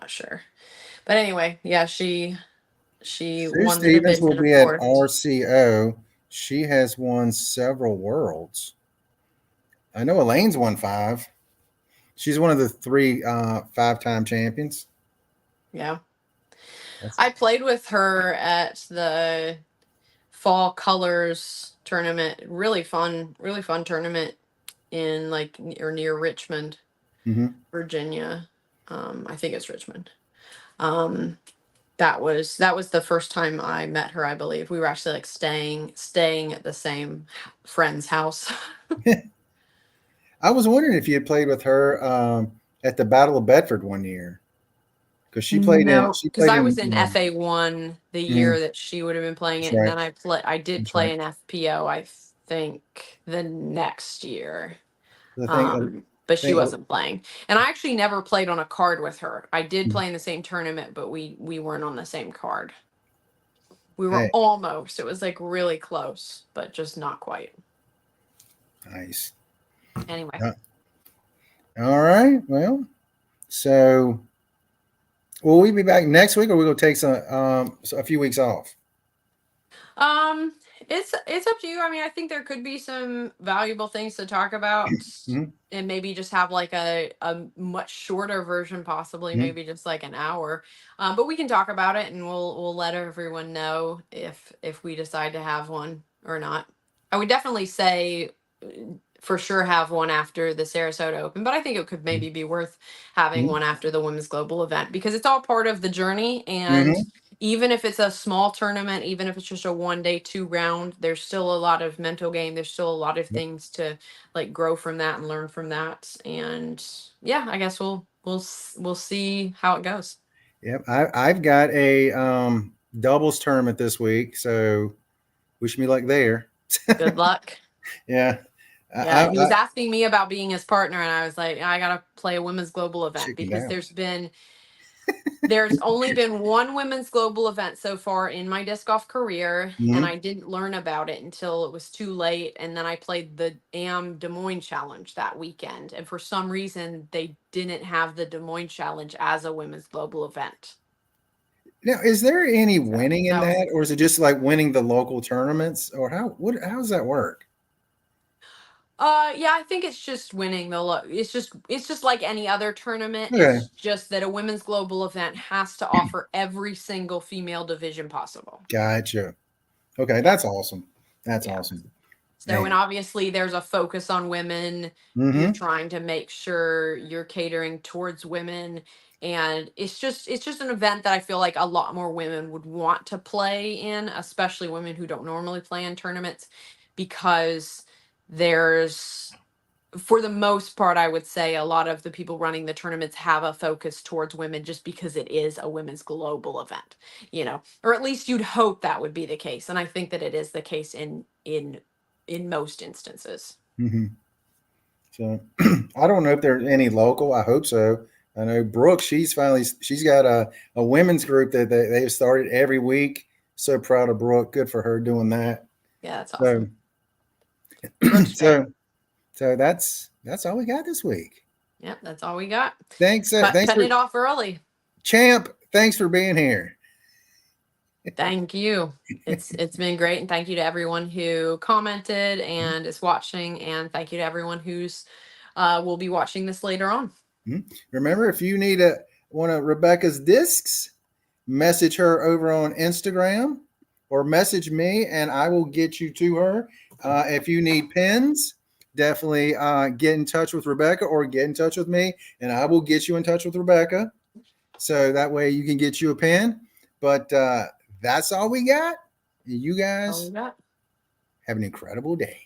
sure. But anyway, yeah, she Sue won the Stevens will division, be of at course. RCO. She has won several worlds. I know Elaine's won five. She's one of the three five-time champions. Yeah. That's I played with her at the Fall Colors tournament. Really fun tournament in like or near Richmond, mhm. Virginia. I think it's Richmond. Um, that was the first time I met her. I believe we were actually like staying at the same friend's house. I was wondering if you had played with her at the Battle of Bedford one year because No, she because played I in was in FA1 the year mhm, that she would have been playing that's it, and right. then I did That's right. play in FPO. I think the next year. The thing, But she thing. wasn't playing. And I actually never played on a card with her. I did Mhm. play in the same tournament, but we weren't on the same card. We were Hey, almost. It was like really close, but just not quite. nice. Anyway. Uh, all right. Well, so will we be back next week, or we gonna take a few weeks off? Um, it's up to you. I mean, I think there could be some valuable things to talk about, Mhm, and maybe just have like a much shorter version, possibly mhm. maybe just like an hour. But we can talk about it, and we'll let everyone know if we decide to have one or not. I would definitely say for sure have one after the Sarasota Open, but I think it could maybe be worth having Mhm, one after the Women's Global event because it's all part of the journey. And mhm. even if it's a small tournament, even if it's just a 1 day, 2 round, there's still a lot of mental game. There's still a lot of Yep. things to like grow from that and learn from that. And yeah, I guess we'll see how it goes. Yep. I've got a doubles tournament this week, so wish me luck there. Good luck. Yeah. Yeah, he I was asking me about being his partner, and I was like, I gotta play a women's global event chickened because out. there's only been one women's global event so far in my disc golf career, and Mhm. I didn't learn about it until it was too late. And then I played the Des Moines Challenge that weekend, and for some reason they didn't have the Des Moines Challenge as a women's global event. Now, is there any So winning in that was that, or is it just like winning the local tournaments, or how does that work? yeah, I think it's just winning the it's just like any other tournament. Okay, It's just that a women's global event has to offer every single female division possible. gotcha. Okay, Yeah. that's awesome. That's Yeah. awesome. So, and Man. obviously there's a focus on women. You're Mm-hmm. trying to make sure you're catering towards women. And it's just an event that I feel like a lot more women would want to play in, especially women who don't normally play in tournaments, because there's, for the most part, I would say a lot of the people running the tournaments have a focus towards women just because it is a women's global event, or at least you'd hope that would be the case. And I think that it is the case in most instances. Mm-hmm. So I don't know if there's any local. I hope so. I know Brooke. She's got a women's group that they've started every week. So proud of Brooke. Good for her doing that. Yeah, that's So awesome. Brooks great. so so that's all we got this week. Yep, that's all we got. Thanks. Thanks Cutting for it off early. Champ. Thanks for being here. Thank you. It's been great, and thank you to everyone who commented and is watching, and thank you to everyone who's will be watching this later on. Remember, if you need one of Rebecca's discs, message her over on Instagram or message me, and I will get you to her. If you need pins, definitely get in touch with Rebecca or get in touch with me, and I will get you in touch with Rebecca. So that way you can get you a pin. But that's all we got. You All we guys got. have an incredible day.